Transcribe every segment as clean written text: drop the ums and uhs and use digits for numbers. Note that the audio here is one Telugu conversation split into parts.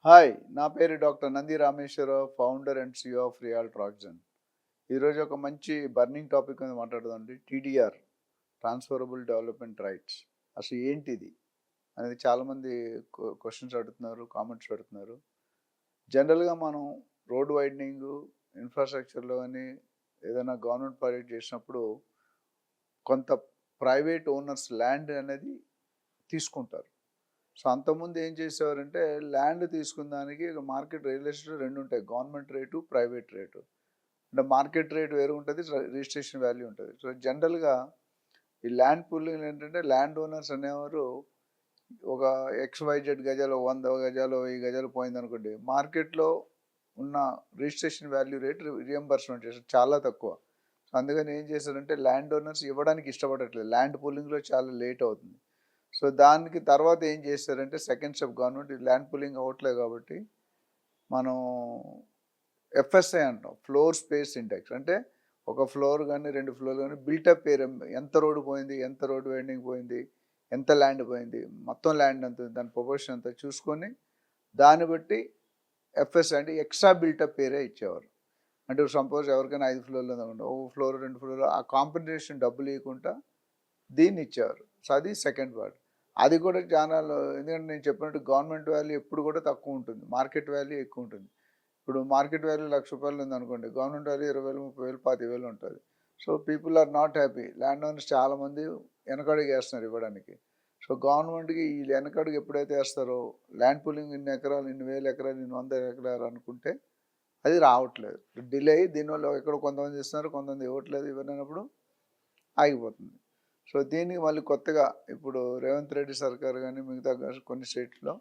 హాయ్, నా పేరు doctor Nandi Rameshwararao, founder and CEO of real Traxon. ఈరోజు ఒక మంచి బర్నింగ్ టాపిక్ మీద మాట్లాడదామండి. TDR, transferable development rights. అసలు ఏంటిది అనేది చాలామంది క్వశ్చన్స్ అడుగుతున్నారు, కామెంట్స్ పెడుతున్నారు. జనరల్గా మనం రోడ్ వైడనింగ్, ఇన్ఫ్రాస్ట్రక్చర్లో కానీ ఏదైనా గవర్నమెంట్ ప్రాజెక్ట్ చేసినప్పుడు కొంత ప్రైవేట్ ఓనర్స్ ల్యాండ్ అనేది తీసుకుంటారు. సో అంతకుముందు ఏం చేసేవారంటే ల్యాండ్ తీసుకున్న దానికి మార్కెట్ రియల్ ఎస్టేట్ రెండు ఉంటాయి, గవర్నమెంట్ రేటు, ప్రైవేట్ రేటు. అంటే మార్కెట్ రేట్ వేరు ఉంటుంది, రిజిస్ట్రేషన్ వాల్యూ ఉంటుంది. సో జనరల్గా ఈ ల్యాండ్ పూలింగ్ ఏంటంటే ల్యాండ్ ఓనర్స్ అనేవారు ఒక XYZ గజాలు, 100 గజాలు, 1000 గజాలు పోయిందనుకోండి, మార్కెట్లో ఉన్న రిజిస్ట్రేషన్ వాల్యూ రేట్ రియంబర్స్మెంట్ చేస్తారు, చాలా తక్కువ. సో అందుకని ఏం చేశారంటే ల్యాండ్ ఓనర్స్ ఇవ్వడానికి ఇష్టపడట్లేదు, ల్యాండ్ పూలింగ్లో చాలా లేట్ అవుతుంది. సో దానికి తర్వాత ఏం చేస్తారంటే second step, government land pooling అవ్వట్లేదు కాబట్టి మనం FSI అంటాం, ఫ్లోర్ స్పేస్ ఇండెక్స్. అంటే ఒక ఫ్లోర్ కానీ 2 ఫ్లోర్లు కానీ బిల్టప్ ఏరియా, ఎంత రోడ్డు పోయింది, ఎంత రోడ్డు వెండింగ్ పోయింది, ఎంత ల్యాండ్ పోయింది, మొత్తం ల్యాండ్ ఎంత ఉంది, దాని ప్రొపోర్షన్ అంతా చూసుకొని దాన్ని బట్టి FSI అంటే ఎక్స్ట్రా బిల్టప్ ఏరియా ఇచ్చేవారు. అంటే సపోజ్ ఎవరికైనా 5 ఫ్లోర్లు ఉందనుకోండి, ఒక ఫ్లోర్ 2 ఫ్లోర్లు ఆ కాంపెన్సేషన్ డబ్బులు ఇవ్వకుండా దీన్ని ఇచ్చేవారు. సో అది సెకండ్ పార్ట్. అది కూడా చాలా, ఎందుకంటే నేను చెప్పినట్టు గవర్నమెంట్ వాల్యూ ఎప్పుడు కూడా తక్కువ ఉంటుంది, మార్కెట్ వాల్యూ ఎక్కువ ఉంటుంది. ఇప్పుడు మార్కెట్ వాల్యూ ₹1,00,000 ఉందనుకోండి, గవర్నమెంట్ వాల్యూ 20,000, 30,000, 25,000 ఉంటుంది. So people are not happy. Land owners చాలామంది వెనకడుగు వేస్తున్నారు ఇవ్వడానికి. సో గవర్నమెంట్కి ఈ వెనకడుగు ఎప్పుడైతే వేస్తారో, ల్యాండ్ పూలింగ్ ఇన్ని ఎకరాలు, ఇన్ని వేల ఎకరాలు, ఇన్ని 100 ఎకరాలు అనుకుంటే అది రావట్లేదు, డిలే. దీనివల్ల ఎక్కడ కొంతమంది ఇస్తున్నారు, కొంతమంది ఇవ్వట్లేదు. ఇవ్వనప్పుడు ఆగిపోతుంది. సో దీనికి మళ్ళీ కొత్తగా ఇప్పుడు రేవంత్ రెడ్డి సర్కార్ కానీ మిగతా కొన్ని స్టేట్స్లో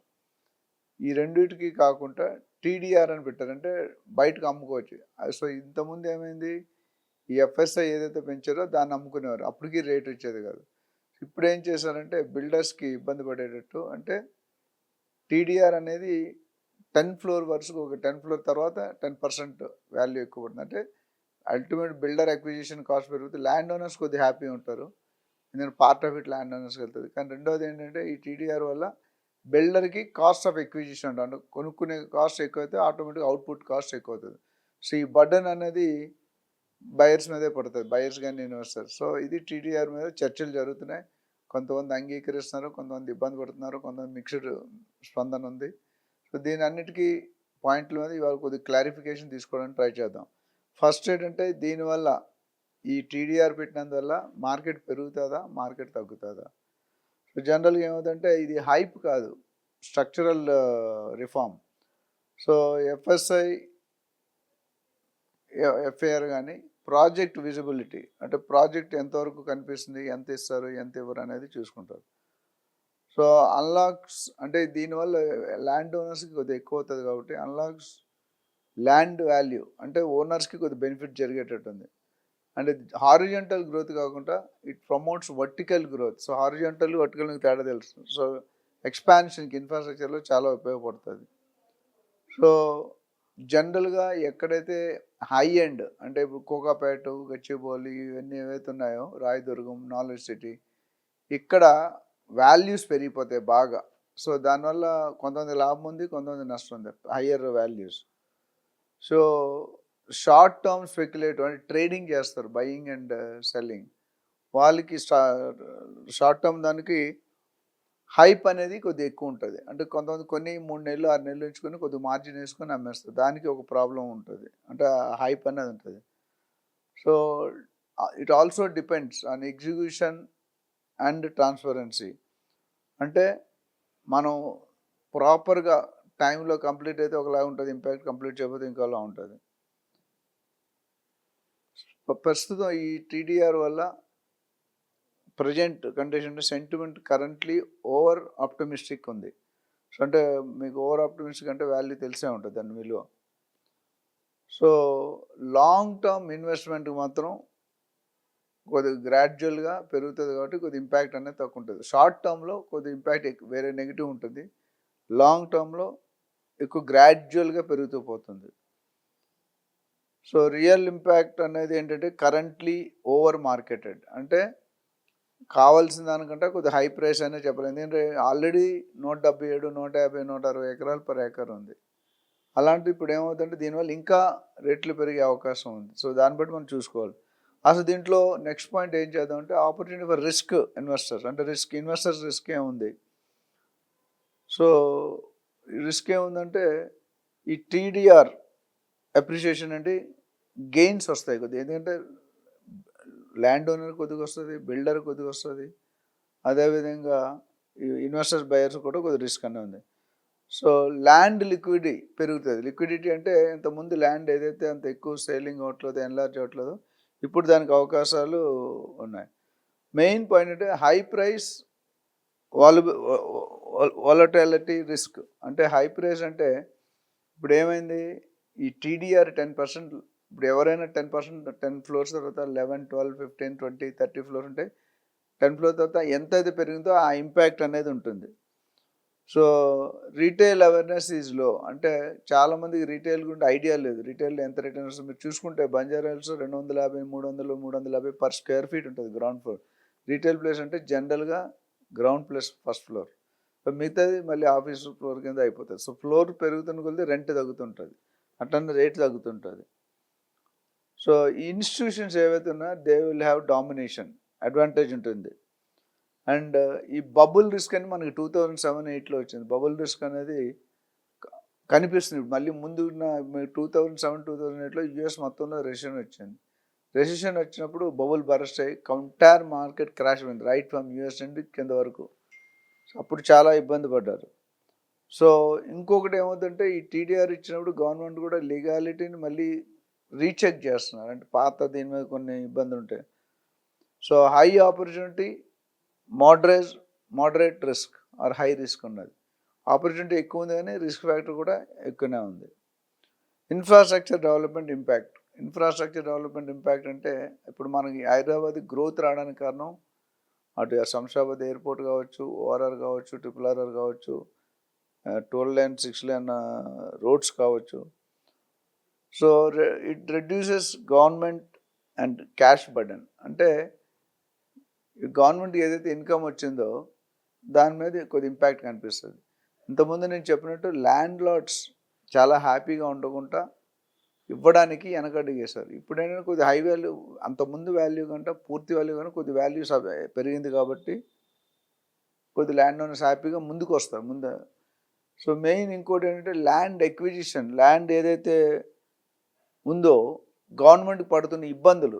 ఈ రెండింటికి కాకుండా TDR అని పెట్టారంటే బయటకు అమ్ముకోవచ్చు. సో ఇంతకుముందు ఏమైంది, ఈ FSI ఏదైతే పెంచారో దాన్ని అమ్ముకునేవారు, అప్పటికి రేట్ వచ్చేది కాదు. ఇప్పుడు ఏం చేశారంటే బిల్డర్స్కి ఇబ్బంది పడేటట్టు, అంటే TDR అనేది 10 ఫ్లోర్ వరుసకు, ఒక 10 ఫ్లోర్ తర్వాత 10% వాల్యూ ఎక్కువ పడుతుంది. అంటే అల్టిమేట్ బిల్డర్ అక్విజిషన్ కాస్ట్ పెరుగుతుంది, ల్యాండ్ ఓనర్స్ కొద్దిగా హ్యాపీ ఉంటారు, ఎందుకంటే పార్ట్ ఆఫ్ ఇట్ ల్యాండ్ ఓనర్స్కి వెళ్తుంది. కానీ రెండోది ఏంటంటే ఈ TDR వల్ల బిల్డర్కి కాస్ట్ ఆఫ్ ఎక్విజిషన్ ఉంటుంది, అంటే కొనుక్కునే కాస్ట్ ఎక్కువైతే ఆటోమేటిక్గా అవుట్పుట్ కాస్ట్ ఎక్కువ అవుతుంది. సో ఈ బర్డన్ అనేది బయర్స్ మీదే పడుతుంది, బయర్స్ కానీ ఇన్వెస్టర్స్. సో ఇది TDR మీద చర్చలు జరుగుతున్నాయి. కొంతమంది అంగీకరిస్తున్నారు, కొంతమంది ఇబ్బంది పడుతున్నారు, కొంతమంది మిక్స్డ్ స్పందన ఉంది. సో దీని అన్నిటికీ పాయింట్ల మీద ఇవాళ కొద్దిగా క్లారిఫికేషన్ తీసుకోవడానికి ట్రై చేద్దాం. ఫస్ట్ ఏంటంటే దీనివల్ల, ఈ TDR పెట్టినందువల్ల మార్కెట్ పెరుగుతుందా, మార్కెట్ తగ్గుతుందా? సో జనరల్గా ఏమవుతుందంటే ఇది హైప్ కాదు, structural reform. So FSI, FAR కానీ ప్రాజెక్ట్ విజిబిలిటీ, అంటే ప్రాజెక్ట్ ఎంతవరకు కనిపిస్తుంది, ఎంత ఇస్తారు, ఎంత ఇవ్వరు అనేది చూసుకుంటారు. సో అన్లాక్స్ అంటే దీనివల్ల ల్యాండ్ ఓనర్స్కి కొద్దిగా ఎక్కువ అవుతుంది కాబట్టి అన్లాక్స్ ల్యాండ్ వాల్యూ, అంటే ఓనర్స్కి కొద్దిగా బెనిఫిట్ జరిగేటట్టు ఉంది. అంటే హారిజంటల్ గ్రోత్ కాకుండా it promotes vertical growth. So horizontal, vertical తేడా తెలుసు. సో ఎక్స్పాన్షన్కి ఇన్ఫ్రాస్ట్రక్చర్లో చాలా ఉపయోగపడుతుంది. సో జనరల్గా ఎక్కడైతే హై ఎండ్, అంటే ఇప్పుడు కోకాపేట, గచ్చిబౌలి ఇవన్నీ ఏవైతే ఉన్నాయో, రాయదుర్గం, నాలెడ్జ్ సిటీ, ఇక్కడ వాల్యూస్ పెరిగిపోతాయి బాగా. సో దానివల్ల కొంతమంది లాభం ఉంది, కొంతమంది నష్టం ఉంది, higher values. So short term speculative, అంటే ట్రేడింగ్ చేస్తారు, బయింగ్ అండ్ సెల్లింగ్, వాళ్ళకి షార్ట్ టర్మ్ దానికి హైప్ అనేది కొద్దిగా ఎక్కువ ఉంటుంది. అంటే కొంతమంది 3 నెలలు 6 నెలలు ఉంచుకొని కొద్దిగా మార్జిన్ వేసుకొని అమ్మేస్తారు, దానికి ఒక ప్రాబ్లం ఉంటుంది, అంటే హైప్ అనేది ఉంటుంది. So it also depends on execution and transparency. అంటే మనం ప్రాపర్గా టైంలో కంప్లీట్ అయితే ఒకలా ఉంటుంది ఇంపాక్ట్, కంప్లీట్ చేయకపోతే ఇంకోలా ఉంటుంది. ప్రస్తుతం ఈ TDR వల్ల present condition sentiment currently over optimistic ఉంది. సో అంటే మీకు ఓవర్ ఆప్టమిస్టిక్ అంటే వాల్యూ తెలిసే ఉంటుంది దాని విలువ. సో లాంగ్ టర్మ్ ఇన్వెస్ట్మెంట్కి మాత్రం కొద్దిగా గ్రాడ్యువల్గా పెరుగుతుంది కాబట్టి కొద్ది ఇంపాక్ట్ అనేది తక్కువ ఉంటుంది. షార్ట్ టర్మ్లో కొద్ది ఇంపాక్ట్ వేరే నెగిటివ్ ఉంటుంది, లాంగ్ టర్మ్లో ఎక్కువ గ్రాడ్యువల్గా పెరుగుతూ పోతుంది. సో రియల్ ఇంపాక్ట్ అనేది ఏంటంటే కరెంట్లీ ఓవర్ మార్కెటెడ్, అంటే కావాల్సిన దానికంటే కొద్దిగా హై ప్రైస్ అనే చెప్పాలి. ఎందుకంటే ఆల్రెడీ 177, 150, 160 ఎకరాలు పర్ ఏకర్ ఉంది. అలాంటిది ఇప్పుడు ఏమవుతుందంటే దీనివల్ల ఇంకా రేట్లు పెరిగే అవకాశం ఉంది. సో దాన్ని బట్టి మనం చూసుకోవాలి. అసలు దీంట్లో నెక్స్ట్ పాయింట్ ఏం చేద్దామంటే ఆపర్చునిటీ ఫర్ రిస్క్ ఇన్వెస్టర్స్. అంటే ఇన్వెస్టర్స్ రిస్క్ ఏముంది? సో రిస్క్ ఏముందంటే ఈ టీడీఆర్ అప్రిషియేషన్ అంటే గెయిన్స్ వస్తాయి కొద్దిగా. ఎందుకంటే ల్యాండ్ ఓనర్ కొద్దిగా వస్తుంది, బిల్డర్ కొద్దిగా వస్తుంది, అదేవిధంగా ఇన్వెస్టర్స్ బయర్స్ కూడా కొద్దిగా రిస్క్ అనే ఉంది. సో ల్యాండ్ లిక్విడిటీ పెరుగుతుంది. లిక్విడిటీ అంటే ఇంతకుముందు ల్యాండ్ ఏదైతే అంత ఎక్కువ సేలింగ్ అవ్వట్లేదు, ఎన్లార్జ్ అవ్వట్లేదు, ఇప్పుడు దానికి అవకాశాలు ఉన్నాయి. మెయిన్ పాయింట్ అంటే హై ప్రైస్ వాలటాలిటీ రిస్క్. అంటే హై ప్రైస్ అంటే ఇప్పుడు ఏమైంది, ఈ టీడీఆర్ 10%, ఇప్పుడు ఎవరైనా 10%, 10 ఫ్లోర్స్ తర్వాత 11, 12, 15, 20, 30 ఫ్లోర్స్ ఉంటే 10 ఫ్లోర్ తర్వాత ఎంత అయితే పెరిగిందో ఆ ఇంపాక్ట్ అనేది ఉంటుంది. So retail awareness is low. అంటే చాలామందికి రీటైల్ గురించి ఐడియా లేదు. రీటైల్ ఎంత రిటర్న్ వస్తుంది మీరు చూసుకుంటే Banjara hills 250, 300, 350 per square feet ఉంటుంది గ్రౌండ్ ఫ్లోర్. రీటైల్ ప్లేస్ అంటే జనరల్గా గ్రౌండ్ ప్లస్ ఫస్ట్ ఫ్లోర్, మిగతాది మళ్ళీ ఆఫీస్ ఫ్లోర్ కింద అయిపోతుంది. సో ఫ్లోర్ పెరుగుతున్న కొద్దీ రెంట్ తగ్గుతుంటుంది, అట్లనే రేట్ తగ్గుతుంటుంది. సో ఈ ఇన్స్టిట్యూషన్స్ ఏవైతే ఉన్నాయో they will have domination advantage ఉంటుంది. అండ్ ఈ బబుల్ రిస్క్ అని మనకి 2007-8లో వచ్చింది. బబుల్ రిస్క్ అనేది కనిపిస్తుంది. మళ్ళీ ముందు 2007-2008లో యుఎస్ మొత్తంలో రెసిషన్ వచ్చింది. రెసిషన్ వచ్చినప్పుడు బబుల్ బరస్ట్ అయ్యి కౌంటర్ మార్కెట్ క్రాష్ అయింది, రైట్ ఫ్రమ్ యుఎస్ నుండి కింద వరకు. అప్పుడు చాలా ఇబ్బంది పడ్డారు. సో ఇంకొకటి ఏమవుతుందంటే ఈ టీడీఆర్ ఇచ్చినప్పుడు గవర్నమెంట్ కూడా లీగాలిటీని మళ్ళీ రీచెక్ చేస్తున్నారు. అంటే పాత దీని మీద కొన్ని ఇబ్బందులు ఉంటాయి. So high opportunity, moderate risk or high risk ఉన్నది. ఆపర్చునిటీ ఎక్కువ ఉంది కానీ రిస్క్ ఫ్యాక్టర్ కూడా ఎక్కువనే ఉంది. ఇన్ఫ్రాస్ట్రక్చర్ డెవలప్మెంట్ ఇంపాక్ట్ అంటే ఇప్పుడు మనకి హైదరాబాద్ గ్రోత్ రావడానికి కారణం అటు శంషాబాద్ ఎయిర్పోర్ట్ కావచ్చు, ఓఆర్ఆర్ కావచ్చు, RRR కావచ్చు, 12 lane 6 lane రోడ్స్ కావచ్చు. So it reduces government and cash burden. అంటే గవర్నమెంట్ ఏదైతే ఇన్కమ్ వచ్చిందో దాని మీద కొద్ది ఇంపాక్ట్ కనిపిస్తుంది. ఇంతకుముందు నేను చెప్పినట్టు ల్యాండ్ లార్డ్స్ చాలా హ్యాపీగా ఉండకుండా ఇవ్వడానికి వెనకడుగేశారు. ఇప్పుడు ఏంటంటే కొద్ది హై వాల్యూ, అంతకుముందు వాల్యూ కంటే పూర్తి వాల్యూ కానీ కొద్ది వాల్యూ పెరిగింది కాబట్టి కొద్ది ల్యాండ్ ఓనర్స్ హ్యాపీగా ముందుకు వస్తారు ముందు. సో మెయిన్ ఇంకోటి ఏంటంటే ల్యాండ్ ఎక్విజిషన్, ల్యాండ్ ఏదైతే ఉందో గవర్నమెంట్కి పడుతున్న ఇబ్బందులు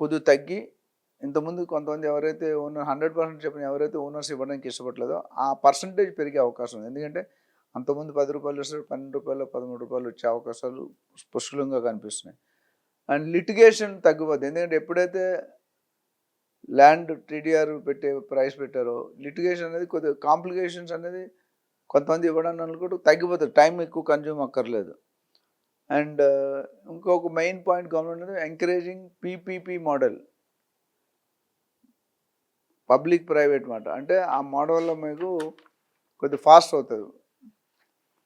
కొద్దిగా తగ్గి, ఇంతకుముందు కొంతమంది ఎవరైతే ఓనర్ 100% చెప్పిన ఎవరైతే ఓనర్స్ ఇవ్వడానికి ఇష్టపడలేదో ఆ పర్సంటేజ్ పెరిగే అవకాశం ఉంది. ఎందుకంటే అంతకుముందు 10 రూపాయలు వస్తే 12 రూపాయలు, 13 రూపాయలు వచ్చే అవకాశాలు పుష్కలంగా కనిపిస్తున్నాయి. అండ్ లిటిగేషన్ తగ్గిపోద్ది. ఎందుకంటే ఎప్పుడైతే ల్యాండ్ టీడీఆర్ ప్రైస్ పెట్టారో లిటిగేషన్ అనేది కొద్దిగా కాంప్లికేషన్స్ అనేది కొంతమంది ఇవ్వడానికి కూడా తగ్గిపోతుంది, టైం ఎక్కువ కన్జ్యూమ్ అక్కర్లేదు. అండ్ ఇంకొక మెయిన్ పాయింట్ గవర్నమెంట్ అనేది encouraging PPP model, public private మాట. అంటే ఆ మోడల్లో మీకు కొద్దిగా ఫాస్ట్ అవుతుంది.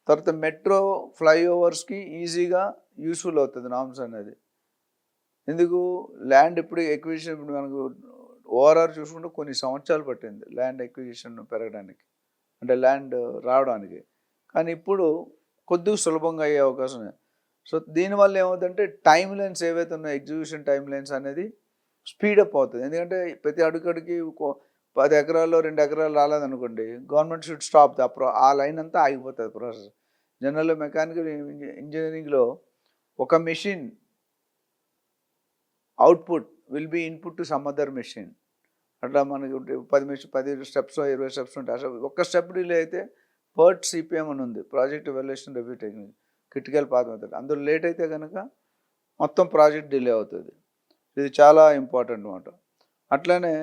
తర్వాత మెట్రో ఫ్లైఓవర్స్కి ఈజీగా యూస్ఫుల్ అవుతుంది నామ్స్ అనేది. ఎందుకు ల్యాండ్ ఇప్పుడు ఎక్విజిషన్, ఇప్పుడు మనకు ఓఆర్ఆర్ చూసుకుంటే కొన్ని సంవత్సరాలు పట్టింది ల్యాండ్ ఎక్విజిషన్ పెరగడానికి, అంటే ల్యాండ్ రావడానికి. కానీ ఇప్పుడు కొద్దిగా సులభంగా అయ్యే అవకాశం ఉంది. సో దీనివల్ల ఏమవుతుందంటే టైం లైన్స్ ఏవైతే ఉన్నాయో ఎగ్జిక్యూషన్ టైం లైన్స్ అనేది స్పీడప్ అవుతుంది. ఎందుకంటే ప్రతి అడుగుడికి 10 ఎకరాల్లో 2 ఎకరాలు రాలేదనుకోండి, గవర్నమెంట్ షుడ్ స్టాప్ ఆ లైన్ అంతా ఆగిపోతుంది ప్రాసెస్. జనరల్ మెకానికల్ ఇంజనీరింగ్లో ఒక machine output will be input to some other machine. అట్లా మనకి 10 స్టెప్స్ 20 స్టెప్స్ ఉంటాయి. అసలు ఒక్క స్టెప్ డిలే అయితే PERT CPM అని ఉంది, project evaluation review technique, critical path method. అందులో లేట్ అయితే కనుక మొత్తం ప్రాజెక్ట్ డిలే అవుతుంది. ఇది చాలా ఇంపార్టెంట్ అన్నమాట. అట్లనే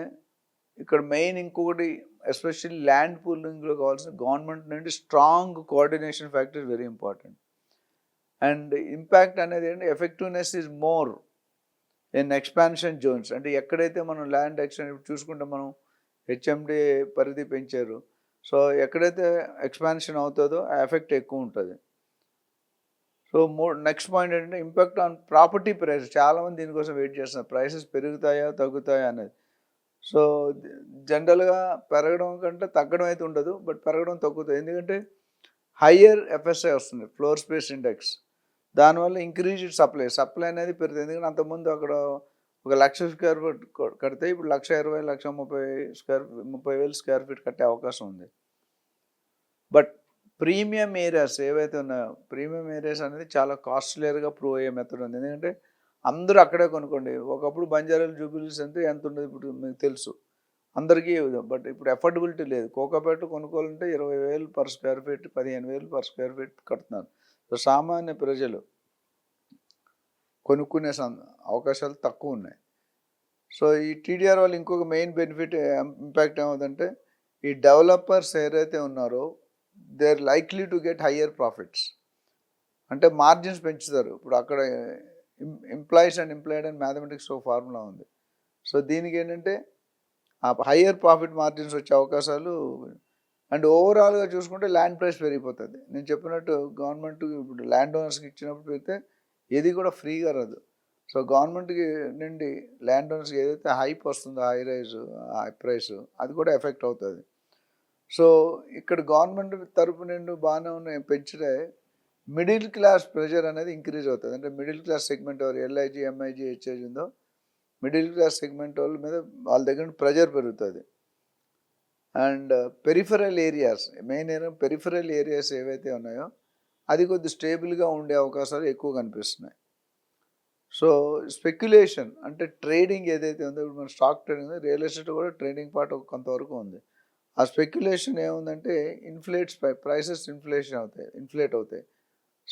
ఇక్కడ మెయిన్ ఇంకొకటి ఎస్పెషల్లీ ల్యాండ్ పూలింగ్లో కావాల్సిన గవర్నమెంట్ నుండి strong coordination factor very important. And impact అనేది ఏంటి, effectiveness is more in expansion zones. అంటే ఎక్కడైతే మనం ల్యాండ్ ఎక్స్టెండ్ చూసుకుంటే మనం HMD పరిధి పెంచారు, సో ఎక్కడైతే ఎక్స్పాన్షన్ అవుతుందో ఆ ఎఫెక్ట్ ఎక్కువ ఉంటుంది. సో నెక్స్ట్ పాయింట్ ఏంటంటే ఇంపాక్ట్ ఆన్ ప్రాపర్టీ ప్రైస్. చాలామంది దీనికోసం వెయిట్ చేస్తున్నారు, ప్రైసెస్ పెరుగుతాయా తగ్గుతాయా అనేది. సో జనరల్గా పెరగడం కంటే తగ్గడం అయితే ఉండదు, బట్ పెరగడం తగ్గుతుంది. ఎందుకంటే హయ్యర్ ఎఫ్ఎస్ఐ వస్తుంది, ఫ్లోర్ స్పేస్ ఇండెక్స్. దానివల్ల ఇంక్రీజ్డ్ సప్లై అనేది పెరుగుతుంది. ఎందుకంటే అంతకుముందు అక్కడ ఒక 1,00,000 స్క్వేర్ ఫీట్ కడితే ఇప్పుడు 1,20,000 1,30,000 స్క్వేర్ ఫీట్ కట్టే అవకాశం ఉంది. బట్ ప్రీమియం ఏరియాస్ ఏవైతే ఉన్నాయో, ప్రీమియం ఏరియాస్ అనేది చాలా కాస్ట్లీగా ప్రూవ్ అయ్యే మెథడ్ ఉంది. ఎందుకంటే అందరూ అక్కడే కొనుక్కోండి. ఒకప్పుడు బంజారాలు జూబిలీస్ అంటే ఎంత ఉండదు ఇప్పుడు మీకు తెలుసు అందరికీ. బట్ ఇప్పుడు ఎఫోర్డబిలిటీ లేదు. కోకాపేట కొనుక్కోవాలంటే 20,000 per square feet, 15,000 per square feet కడుతున్నారు. సో సామాన్య ప్రజలు కొనుక్కునే అవకాశాలు తక్కువ ఉన్నాయి. సో ఈ టీడీఆర్ వల్ల ఇంకొక మెయిన్ బెనిఫిట్ ఇంపాక్ట్ ఏమవుతుందంటే, ఈ డెవలపర్స్ ఏదైతే ఉన్నారో they are likely to get higher profits. అంటే మార్జిన్స్ పెంచుతారు. ఇప్పుడు అక్కడ employees and employed and mathematics ఒక ఫార్ములా ఉంది. సో దీనికి ఏంటంటే ఆ హయ్యర్ ప్రాఫిట్ మార్జిన్స్ వచ్చే అవకాశాలు. అండ్ ఓవరాల్గా చూసుకుంటే ల్యాండ్ ప్రైస్ పెరిగిపోతుంది. నేను చెప్పినట్టు గవర్నమెంట్ ఇప్పుడు ల్యాండ్ ఓనర్స్కి ఇచ్చినప్పుడు పెడితే ఏది కూడా ఫ్రీగా రాదు. సో గవర్నమెంట్కి నుండి ల్యాండ్ ఓనర్స్కి ఏదైతే హైప్ వస్తుందో, హై రైజ్, హై ప్రైస్, అది కూడా ఎఫెక్ట్ అవుతుంది. సో ఇక్కడ గవర్నమెంట్ తరపు నుండి బాగానే ఉన్నాయి పెంచితే మిడిల్ క్లాస్ ప్రెషర్ అనేది ఇంక్రీజ్ అవుతుంది. అంటే మిడిల్ క్లాస్ సెగ్మెంట్ ఎవరు ఎల్ఐజీ, ఎంఐజీ, హెచ్ఐజీ ఉందో మిడిల్ క్లాస్ సెగ్మెంట్ వాళ్ళ మీద వాళ్ళ దగ్గర ప్రెషర్ పెరుగుతుంది. And peripheral areas, main peripheral areas ఏవైతే ఉన్నాయో అది కొద్ది స్టేబుల్గా ఉండే అవకాశాలు ఎక్కువ కనిపిస్తున్నాయి. సో స్పెక్యులేషన్ అంటే ట్రేడింగ్ ఏదైతే ఉందో, ఇప్పుడు మన స్టాక్ ట్రేడింగ్ ఉంది, రియల్ ఎస్టేట్ కూడా ట్రేడింగ్ పార్ట్ కొంతవరకు ఉంది. ఆ స్పెక్యులేషన్ ఏముందంటే ప్రైసెస్ ఇన్ఫ్లేట్ అవుతాయి.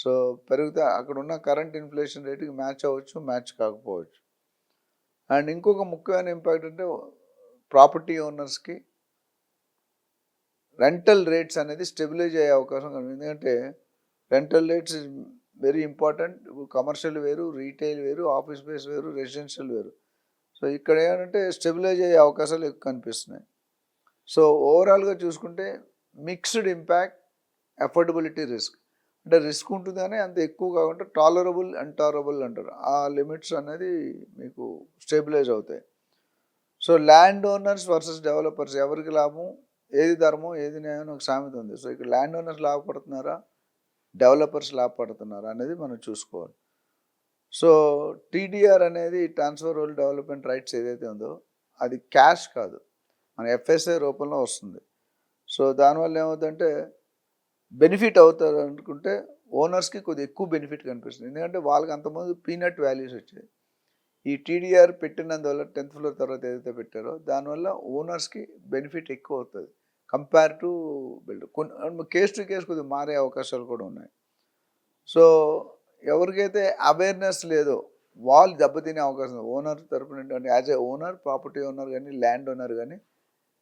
సో పెరుగుతా అక్కడ ఉన్న కరెంట్ ఇన్ఫ్లేషన్ రేటుకి మ్యాచ్ అవ్వచ్చు, మ్యాచ్ కాకపోవచ్చు. అండ్ ఇంకొక ముఖ్యమైన ఇంపాక్ట్ అంటే ప్రాపర్టీ ఓనర్స్కి రెంటల్ రేట్స్ అనేది స్టెబిలైజ్ అయ్యే అవకాశం కనిపిస్తుంది. ఎందుకంటే rental rates is very important. Commercial వేరు, రీటైల్ వేరు, ఆఫీస్ బేస్ వేరు, రెసిడెన్షియల్ వేరు. సో ఇక్కడ ఏంటంటే స్టెబిలైజ్ అయ్యే అవకాశాలు ఎక్కువ కనిపిస్తున్నాయి. సో ఓవరాల్గా చూసుకుంటే మిక్స్డ్ ఇంపాక్ట్, అఫోర్డబిలిటీ, రిస్క్. అంటే రిస్క్ ఉంటుంది కానీ అంత ఎక్కువ కాకుండా టాలరబుల్, అన్టాలరబుల్ అంటారు. ఆ లిమిట్స్ అనేది మీకు స్టెబిలైజ్ అవుతాయి. So land owners versus developers ఎవరికి లాభం, ఏది ధర్మం, ఏది న్యాయం ఒక సామెత ఉంది. సో ఇక్కడ ల్యాండ్ ఓనర్స్ లాభపడుతున్నారా, డెవలపర్స్ లాభపడుతున్నారా అనేది మనం చూసుకోవాలి. సో టీడీఆర్ అనేది ట్రాన్స్ఫరబుల్ డెవలప్మెంట్ రైట్స్ ఏదైతే ఉందో అది క్యాష్ కాదు, మన ఎఫ్ఎస్ఐ రూపంలో వస్తుంది. సో దానివల్ల ఏమవుతుందంటే బెనిఫిట్ అవుతారు అనుకుంటే ఓనర్స్కి కొద్దిగా ఎక్కువ బెనిఫిట్ కనిపిస్తుంది. ఎందుకంటే వాళ్ళకి అంతకుముందు పీనట్ వాల్యూస్ వచ్చాయి. ఈ టీడీఆర్ పెట్టినందువల్ల 10th ఫ్లోర్ తర్వాత ఏదైతే పెట్టారో దానివల్ల ఓనర్స్కి బెనిఫిట్ ఎక్కువ అవుతుంది కంపేర్ టు బిల్డ్. కొన్ని కేస్ టు కేస్ కొద్దిగా మారే అవకాశాలు కూడా ఉన్నాయి. సో ఎవరికైతే అవేర్నెస్ లేదో వాళ్ళు దెబ్బతినే అవకాశం ఓనర్ తరపు నుండి. అంటే as a owner, property owner కానీ, ల్యాండ్ ఓనర్ కానీ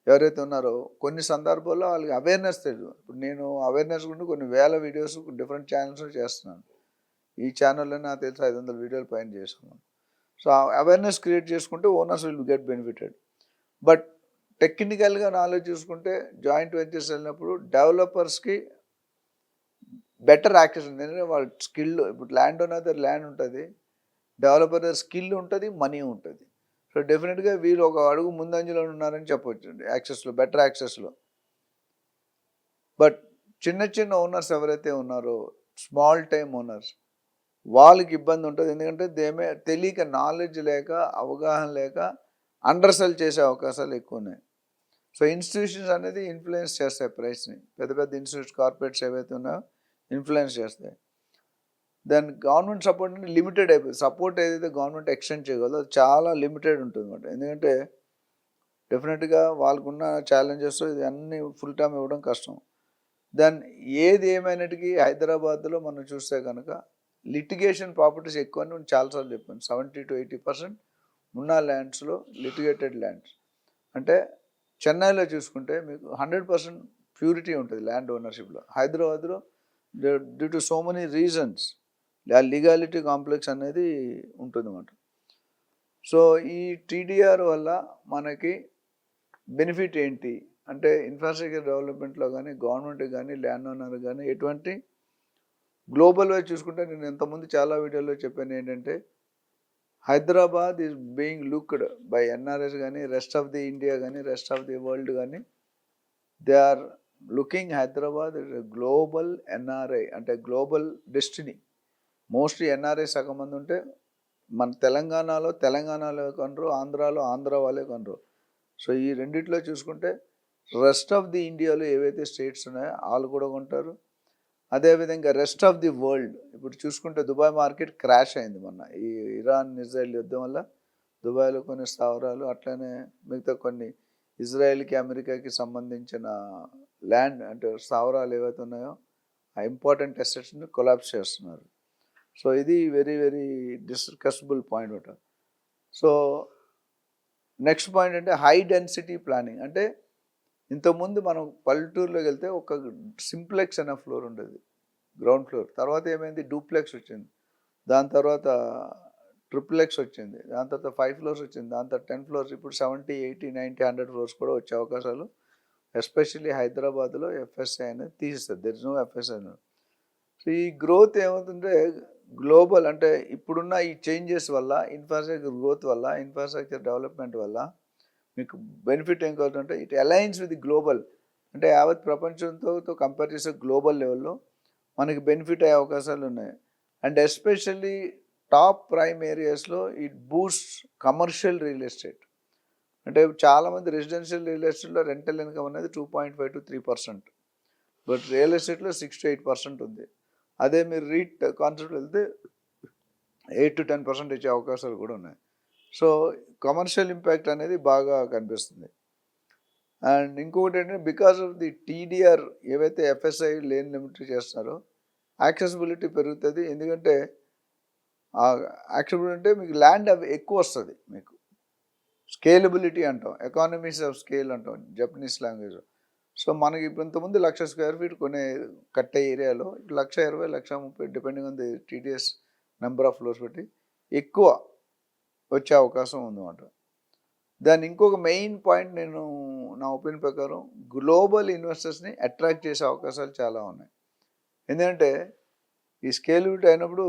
ఎవరైతే ఉన్నారో కొన్ని సందర్భాల్లో వాళ్ళకి అవేర్నెస్ తెలియదు. ఇప్పుడు నేను అవేర్నెస్ గురించి కొన్ని వేల వీడియోస్ డిఫరెంట్ ఛానల్స్లో చేస్తున్నాను. ఈ ఛానల్లో నాకు తెలిసి 500 వీడియోలు పైన చేస్తున్నాను. సో అవేర్నెస్ క్రియేట్ చేసుకుంటే owners will get benefited. But టెక్నికల్గా నాలెడ్జ్ చూసుకుంటే జాయింట్ వెంచర్స్ వెళ్ళినప్పుడు డెవలపర్స్కి బెటర్ యాక్సెస్ ఉంది. ఎందుకంటే వాళ్ళ స్కిల్, ఇప్పుడు ల్యాండ్ ఓనర్ దగ్గర ల్యాండ్ ఉంటుంది, డెవలపర్ దగ్గర స్కిల్ ఉంటుంది, మనీ ఉంటుంది. సో డెఫినెట్గా వీళ్ళు ఒక అడుగు ముందంజలో ఉన్నారని చెప్పవచ్చు యాక్సెస్లో, బెటర్ యాక్సెస్లో. బట్ చిన్న చిన్న ఓనర్స్ ఎవరైతే ఉన్నారో, స్మాల్ టైమ్ ఓనర్స్, వాళ్ళకి ఇబ్బంది ఉంటుంది. ఎందుకంటే తెలియక, నాలెడ్జ్ లేక, అవగాహన లేక అండర్ సెల్ చేసే అవకాశాలు ఎక్కువ ఉన్నాయి. సో ఇన్స్టిట్యూషన్స్ అనేది ఇన్ఫ్లుయెన్స్ చేస్తాయి ప్రైస్ని. పెద్ద పెద్ద ఇన్స్టిట్యూట్స్, కార్పొరేట్స్ ఏవైతే ఉన్నాయో ఇన్ఫ్లుయెన్స్ చేస్తాయి. దాని గవర్నమెంట్ సపోర్ట్ అంటే లిమిటెడ్ అయిపోయింది. సపోర్ట్ ఏదైతే గవర్నమెంట్ ఎక్స్టెండ్ చేయగలదో అది చాలా లిమిటెడ్ ఉంటుంది అన్నమాట. ఎందుకంటే డెఫినెట్గా వాళ్ళకున్న ఛాలెంజెస్ ఇది అన్నీ ఫుల్ టైమ్ ఇవ్వడం కష్టం. దాన్ని ఏది ఏమైనటికీ హైదరాబాద్లో మనం చూస్తే కనుక లిటిగేషన్ ప్రాపర్టీస్ ఎక్కువ అని నేను చాలాసార్లు చెప్పాను. 70 to 80% ఉన్న ల్యాండ్స్లో లిటిగేటెడ్ ల్యాండ్స్. అంటే చెన్నైలో చూసుకుంటే మీకు 100% ప్యూరిటీ ఉంటుంది ల్యాండ్ ఓనర్షిప్లో. హైదరాబాద్లో due to so many reasons legality complex అనేది ఉంటుంది అన్నమాట. సో ఈ టీడీఆర్ వల్ల మనకి బెనిఫిట్ ఏంటి అంటే ఇన్ఫ్రాస్ట్రక్చర్ డెవలప్మెంట్లో కానీ, గవర్నమెంట్కి కానీ, ల్యాండ్ ఓనర్ కానీ ఎటువంటి గ్లోబల్ వైజ్ చూసుకుంటే నేను ఇంతకుముందు చాలా వీడియోలో చెప్పాను ఏంటంటే Hyderabad is being looked by NRS కానీ, రెస్ట్ ఆఫ్ ది ఇండియా కానీ, రెస్ట్ ఆఫ్ ది వరల్డ్ కానీ, they are looking Hyderabad is global NRI, అంటే గ్లోబల్ డెస్టినీ. మోస్ట్లీ ఎన్ఆర్ఐ సగం మంది ఉంటే మన తెలంగాణలో కొనరు, ఆంధ్రాలో ఆంధ్ర వాళ్ళే కొనరు. సో ఈ రెండిట్లో చూసుకుంటే రెస్ట్ ఆఫ్ ది ఇండియాలో ఏవైతే స్టేట్స్ ఉన్నాయో వాళ్ళు కూడా కొంటారు. అదేవిధంగా రెస్ట్ ఆఫ్ ది వరల్డ్ ఇప్పుడు చూసుకుంటే దుబాయ్ మార్కెట్ క్రాష్ అయింది మొన్న ఈ ఇరాన్ ఇజ్రాయెల్ యుద్ధం వల్ల. దుబాయ్లో కొన్ని స్థావరాలు, అట్లనే మిగతా కొన్ని ఇజ్రాయెల్కి అమెరికాకి సంబంధించిన ల్యాండ్ అంటే స్థావరాలు ఏవైతే ఉన్నాయో ఆ ఇంపార్టెంట్ అసెట్స్ని కొలాప్స్ చేస్తున్నారు. సో ఇది వెరీ వెరీ డిస్కస్బుల్ పాయింట్ ఒకటి. సో నెక్స్ట్ పాయింట్ అంటే హై డెన్సిటీ ప్లానింగ్. అంటే ఇంతకుముందు మనం పల్లెటూరులోకి వెళ్తే ఒక సింప్లెక్స్ అనే ఫ్లోర్ ఉండేది, గ్రౌండ్ ఫ్లోర్. తర్వాత ఏమైంది, డూప్లెక్స్ వచ్చింది, దాని తర్వాత ట్రిప్లెక్స్ వచ్చింది, దాని తర్వాత 5 floors వచ్చింది, దాని తర్వాత 10 floors, ఇప్పుడు 70, 80, 90, 100 floors కూడా వచ్చే అవకాశాలు ఎస్పెషల్లీ హైదరాబాద్లో ఎఫ్ఎస్ఐ అనేది తీసేస్తుంది. There is no FSI. So ఈ గ్రోత్ ఏమవుతుంటే గ్లోబల్, అంటే ఇప్పుడున్న ఈ చేంజెస్ వల్ల, ఇన్ఫ్రాస్ట్రక్చర్ గ్రోత్ వల్ల, ఇన్ఫ్రాస్ట్రక్చర్ డెవలప్మెంట్ వల్ల మీకు బెనిఫిట్ ఏం కావాలంటే ఇట్ అలైన్స్ విత్ గ్లోబల్, అంటే యావత్ ప్రపంచంతో కంపేర్ చేసే గ్లోబల్ లెవెల్లో మనకి బెనిఫిట్ అయ్యే అవకాశాలు ఉన్నాయి. అండ్ ఎస్పెషల్లీ టాప్ ప్రైమ్ ఏరియాస్లో it Boost commercial real estate. అంటే చాలామంది రెసిడెన్షియల్ రియల్ ఎస్టేట్లో రెంటల్ ఇన్కమ్ అనేది 2.5 to 3%, బట్ రియల్ ఎస్టేట్లో 6 to 8% ఉంది. అదే మీరు రీట్ కాన్సెప్ట్ వెళ్తే 8 to 10% ఇచ్చే అవకాశాలు కూడా ఉన్నాయి. సో కమర్షియల్ ఇంపాక్ట్ అనేది బాగా కనిపిస్తుంది. అండ్ ఇంకొకటి ఏంటంటే బికాస్ ఆఫ్ ది టీడీఆర్ ఏవైతే ఎఫ్ఎస్ఐ లేన్ లిమిట్ చేస్తున్నారో యాక్సెసిబిలిటీ పెరుగుతుంది. ఎందుకంటే యాక్సెసిబిలిటీ అంటే మీకు ల్యాండ్ అవి ఎక్కువ వస్తుంది, మీకు స్కేలబిలిటీ అంటాం, ఎకానమీస్ ఆఫ్ స్కేల్ అంటాం జపనీస్ లాంగ్వేజ్. సో మనకి ఇప్పుడు ఇంతకుముందు 1,00,000 square feet కొనే కట్టే ఏరియాలో ఇప్పుడు 1,20,000, 1,30,000 depending on the TDS number of floors బట్టి ఎక్కువ వచ్చే అవకాశం ఉందన్నమాట. దాని ఇంకొక మెయిన్ పాయింట్, నేను నా ఒపీనియన్ ప్రకారం గ్లోబల్ ఇన్వెస్టర్స్ని అట్రాక్ట్ చేసే అవకాశాలు చాలా ఉన్నాయి. ఎందుకంటే ఈ స్కేలబిలిటీ అయినప్పుడు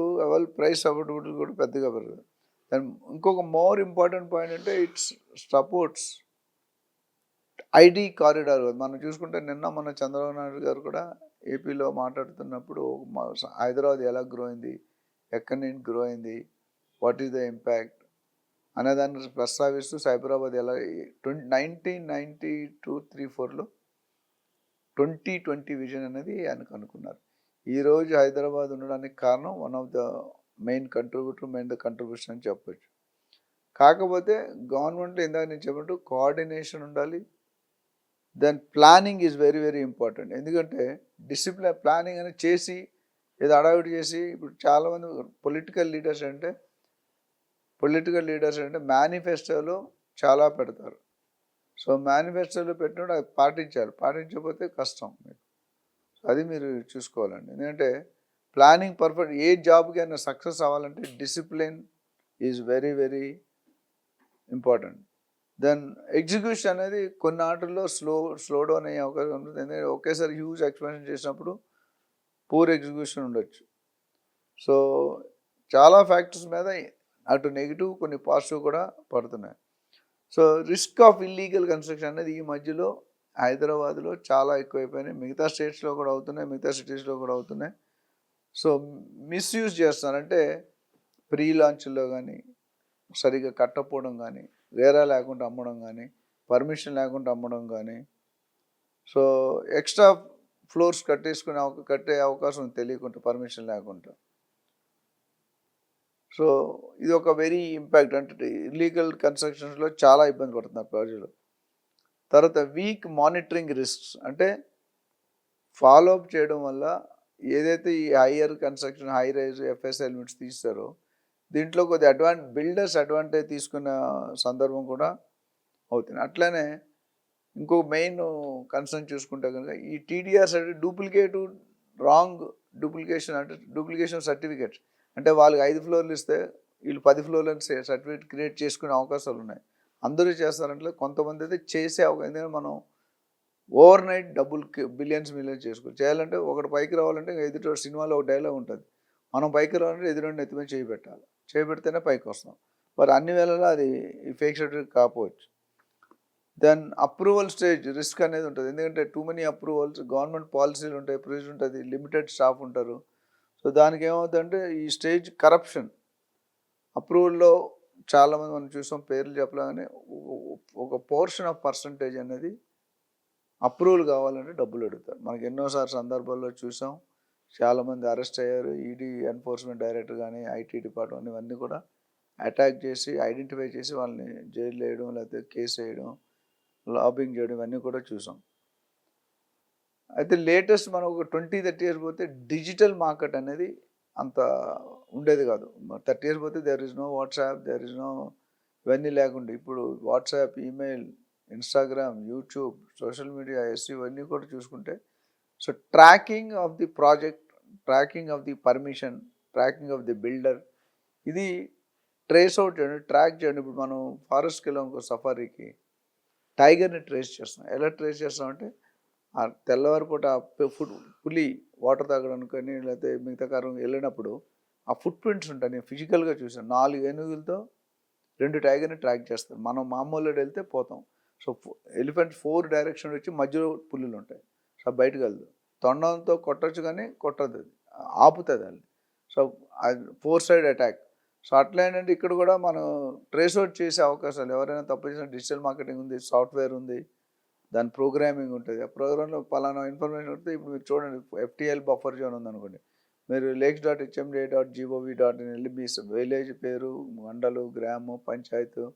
ప్రైస్ అఫోర్డబిలిటీ కూడా పెద్దగా పెరగదు. దాని ఇంకొక మోర్ ఇంపార్టెంట్ పాయింట్ అంటే ఇట్స్ సపోర్ట్స్ ఐడి కారిడార్. మనం చూసుకుంటే నిన్న మన చంద్రబాబు నాయుడు గారు కూడా ఏపీలో మాట్లాడుతున్నప్పుడు హైదరాబాద్ ఎలా గ్రో అయింది, ఎక్కడి నుంచి గ్రో అయింది, వాట్ ఈస్ ద ఇంపాక్ట్ అనేదాన్ని ప్రస్తావిస్తూ సైబరాబాద్ ఎలా 1992-3-4లో 2020 విజన్ అనేది ఆయనకు అనుకున్నారు. ఈరోజు హైదరాబాద్ ఉండడానికి కారణం one of the main contribution అని చెప్పచ్చు. కాకపోతే గవర్నమెంట్లో ఇందాక నేను చెప్పినట్టు కోఆర్డినేషన్ ఉండాలి. Then planning is very very important. ఎందుకంటే డిసిప్లిన్ ప్లానింగ్ అనేది చేసి ఏదో అడావిడి చేసి, ఇప్పుడు చాలామంది పొలిటికల్ లీడర్స్ అంటే మేనిఫెస్టోలో చాలా పెడతారు. సో మేనిఫెస్టోలో పెట్టినప్పుడు అది పాటించకపోతే కష్టం మీకు. అది మీరు చూసుకోవాలండి. ఎందుకంటే ప్లానింగ్ పర్ఫెక్ట్, ఏ జాబ్కి అయినా సక్సెస్ అవ్వాలంటే discipline is very very important. Then execution అనేది కొన్ని ఆటల్లో స్లో డౌన్ అయ్యే అవకాశం ఉంటుంది. ఎందుకంటే ఒకేసారి హ్యూజ్ ఎక్స్పెన్షన్ చేసినప్పుడు పూర్ ఎగ్జిక్యూషన్ ఉండొచ్చు. సో చాలా ఫ్యాక్టర్స్ మీద అటు నెగిటివ్ కొన్ని పాజిటివ్ కూడా పడుతున్నాయి. So risk of illegal construction అనేది ఈ మధ్యలో హైదరాబాద్లో చాలా ఎక్కువైపోయినాయి. మిగతా స్టేట్స్లో కూడా అవుతున్నాయి, మిగతా సిటీస్లో కూడా అవుతున్నాయి. సో మిస్యూజ్ చేస్తారంటే ప్రీ లాంచ్లో కానీ, సరిగ్గా కట్టకపోవడం కానీ, వేరే లేకుండా అమ్మడం కానీ, పర్మిషన్ లేకుండా అమ్మడం కానీ, సో ఎక్స్ట్రా ఫ్లోర్స్ కట్టే అవకాశం తెలియకుండా పర్మిషన్ లేకుండా. సో ఇది ఒక వెరీ ఇంపాక్ట్. అంటే ఇల్లీగల్ కన్స్ట్రక్షన్స్లో చాలా ఇబ్బంది పడుతున్నారు ప్రజలు. తర్వాత వీక్ మానిటరింగ్ రిస్క్స్, అంటే ఫాలో అప్ చేయడం వల్ల ఏదైతే ఈ higher construction, high rise FSI limits తీస్తారో దీంట్లో కొద్ది బిల్డర్స్ అడ్వాంటేజ్ తీసుకున్న సందర్భం కూడా అవుతుంది. అట్లనే ఇంకో మెయిన్ కన్సర్న్ చూసుకుంటే కనుక ఈ TDR certificate wrong duplication certificates, అంటే వాళ్ళకి 5 floors ఇస్తే వీళ్ళు 10 floors సర్టిఫికేట్ క్రియేట్ చేసుకునే అవకాశాలు ఉన్నాయి. అందరూ చేస్తారంటే కొంతమంది అయితే చేసే అవకాశం. ఎందుకంటే మనం ఓవర్ నైట్ బిలియన్స్ చేసుకోవచ్చు. చేయాలంటే ఒకటి పైకి రావాలంటే ఎదుటి సినిమాలో ఒక డైలాగ్ ఉంటుంది, మనం పైకి రావాలంటే ఎదురు నెత్తిమీద చేయి పెట్టాలి, చేయి పెడితేనే పైకి వస్తాం. మరి అన్ని వేళలా అది ఫేక్ సర్టిఫికేట్ కాకపోవచ్చు. దెన్ అప్రూవల్ స్టేజ్ రిస్క్ అనేది ఉంటుంది. ఎందుకంటే టూ మెనీ అప్రూవల్స్, గవర్నమెంట్ పాలసీలు ఉంటాయి, ప్రొసీజర్ ఉంటుంది, లిమిటెడ్ స్టాఫ్ ఉంటారు. సో దానికి ఏమవుతుందంటే ఈ స్టేజ్ కరప్షన్. అప్రూవల్లో చాలామంది మనం చూసాం, పేర్లు చెప్పలేగానే ఒక పోర్షన్ ఆఫ్ పర్సంటేజ్ అనేది అప్రూవల్ కావాలంటే డబ్బులు అడుగుతారు. మనకి ఎన్నోసార్లు సందర్భాల్లో చూసాం, చాలామంది అరెస్ట్ అయ్యారు. ఈడీ ఎన్ఫోర్స్మెంట్ డైరెక్టర్ కానీ, ఐటీ డిపార్ట్మెంట్ ఇవన్నీ కూడా అటాక్ చేసి ఐడెంటిఫై చేసి వాళ్ళని జైలు వేయడం, లేకపోతే కేసు వేయడం, లాబింగ్ చేయడం ఇవన్నీ కూడా చూసాం. అయితే లేటెస్ట్ మనం ఒక 20-30 ఇయర్స్ పోతే డిజిటల్ మార్కెట్ అనేది అంత ఉండేది కాదు. 30 ఇయర్స్ పోతే there is no WhatsApp, there is no ఇవన్నీ లేకుండా ఇప్పుడు WhatsApp, email, Instagram, YouTube, social media, ఇవన్నీ కూడా చూసుకుంటే, so tracking of the project, tracking of the permission, tracking of the builder, ఇది ట్రేస్ అవుట్ చేయండి, ట్రాక్ చేయండి. ఇప్పుడు మనం ఫారెస్ట్కి వెళ్ళాం ఒక సఫారీకి, టైగర్ని ట్రేస్ చేస్తాం. ఎలా ట్రేస్ చేస్తామంటే ఆ తెల్లవారిపూట పులి వాటర్ తాగడానికి కానీ లేకపోతే మిగతా కారం వెళ్ళినప్పుడు ఆ ఫుట్ ప్రింట్స్ ఉంటాయి. నేను ఫిజికల్గా చూసాను. 4 ఏనుగులతో 2 టైగర్ని ట్రాక్ చేస్తాం. మనం మామూలుగా వెళ్తే పోతాం. సో ఎలిఫెంట్ 4 డైరెక్షన్ వచ్చి మధ్యలో పులులు ఉంటాయి. సో బయటకు వెళ్దు, తొండంతో కొట్టచ్చు కానీ కొట్టదు, అది ఆపుతుంది అది. So 4 side attack. సో అట్లా ఏంటంటే ఇక్కడ కూడా మనం ట్రేస్ అవుట్ చేసే అవకాశాలు, ఎవరైనా తప్పు చేసిన డిజిటల్ మార్కెటింగ్ ఉంది, సాఫ్ట్వేర్ ఉంది, దాని ప్రోగ్రామింగ్ ఉంటుంది. ఆ ప్రోగ్రాంలో పలానా ఇన్ఫర్మేషన్ ఉంటుంది. ఇప్పుడు మీరు చూడండి, FTL బఫర్ జోన్ ఉందనుకోండి, మీరు lakes.hmda.gov.in వెళ్ళి మీ విలేజ్ పేరు, మండలు, గ్రామం, పంచాయతీ,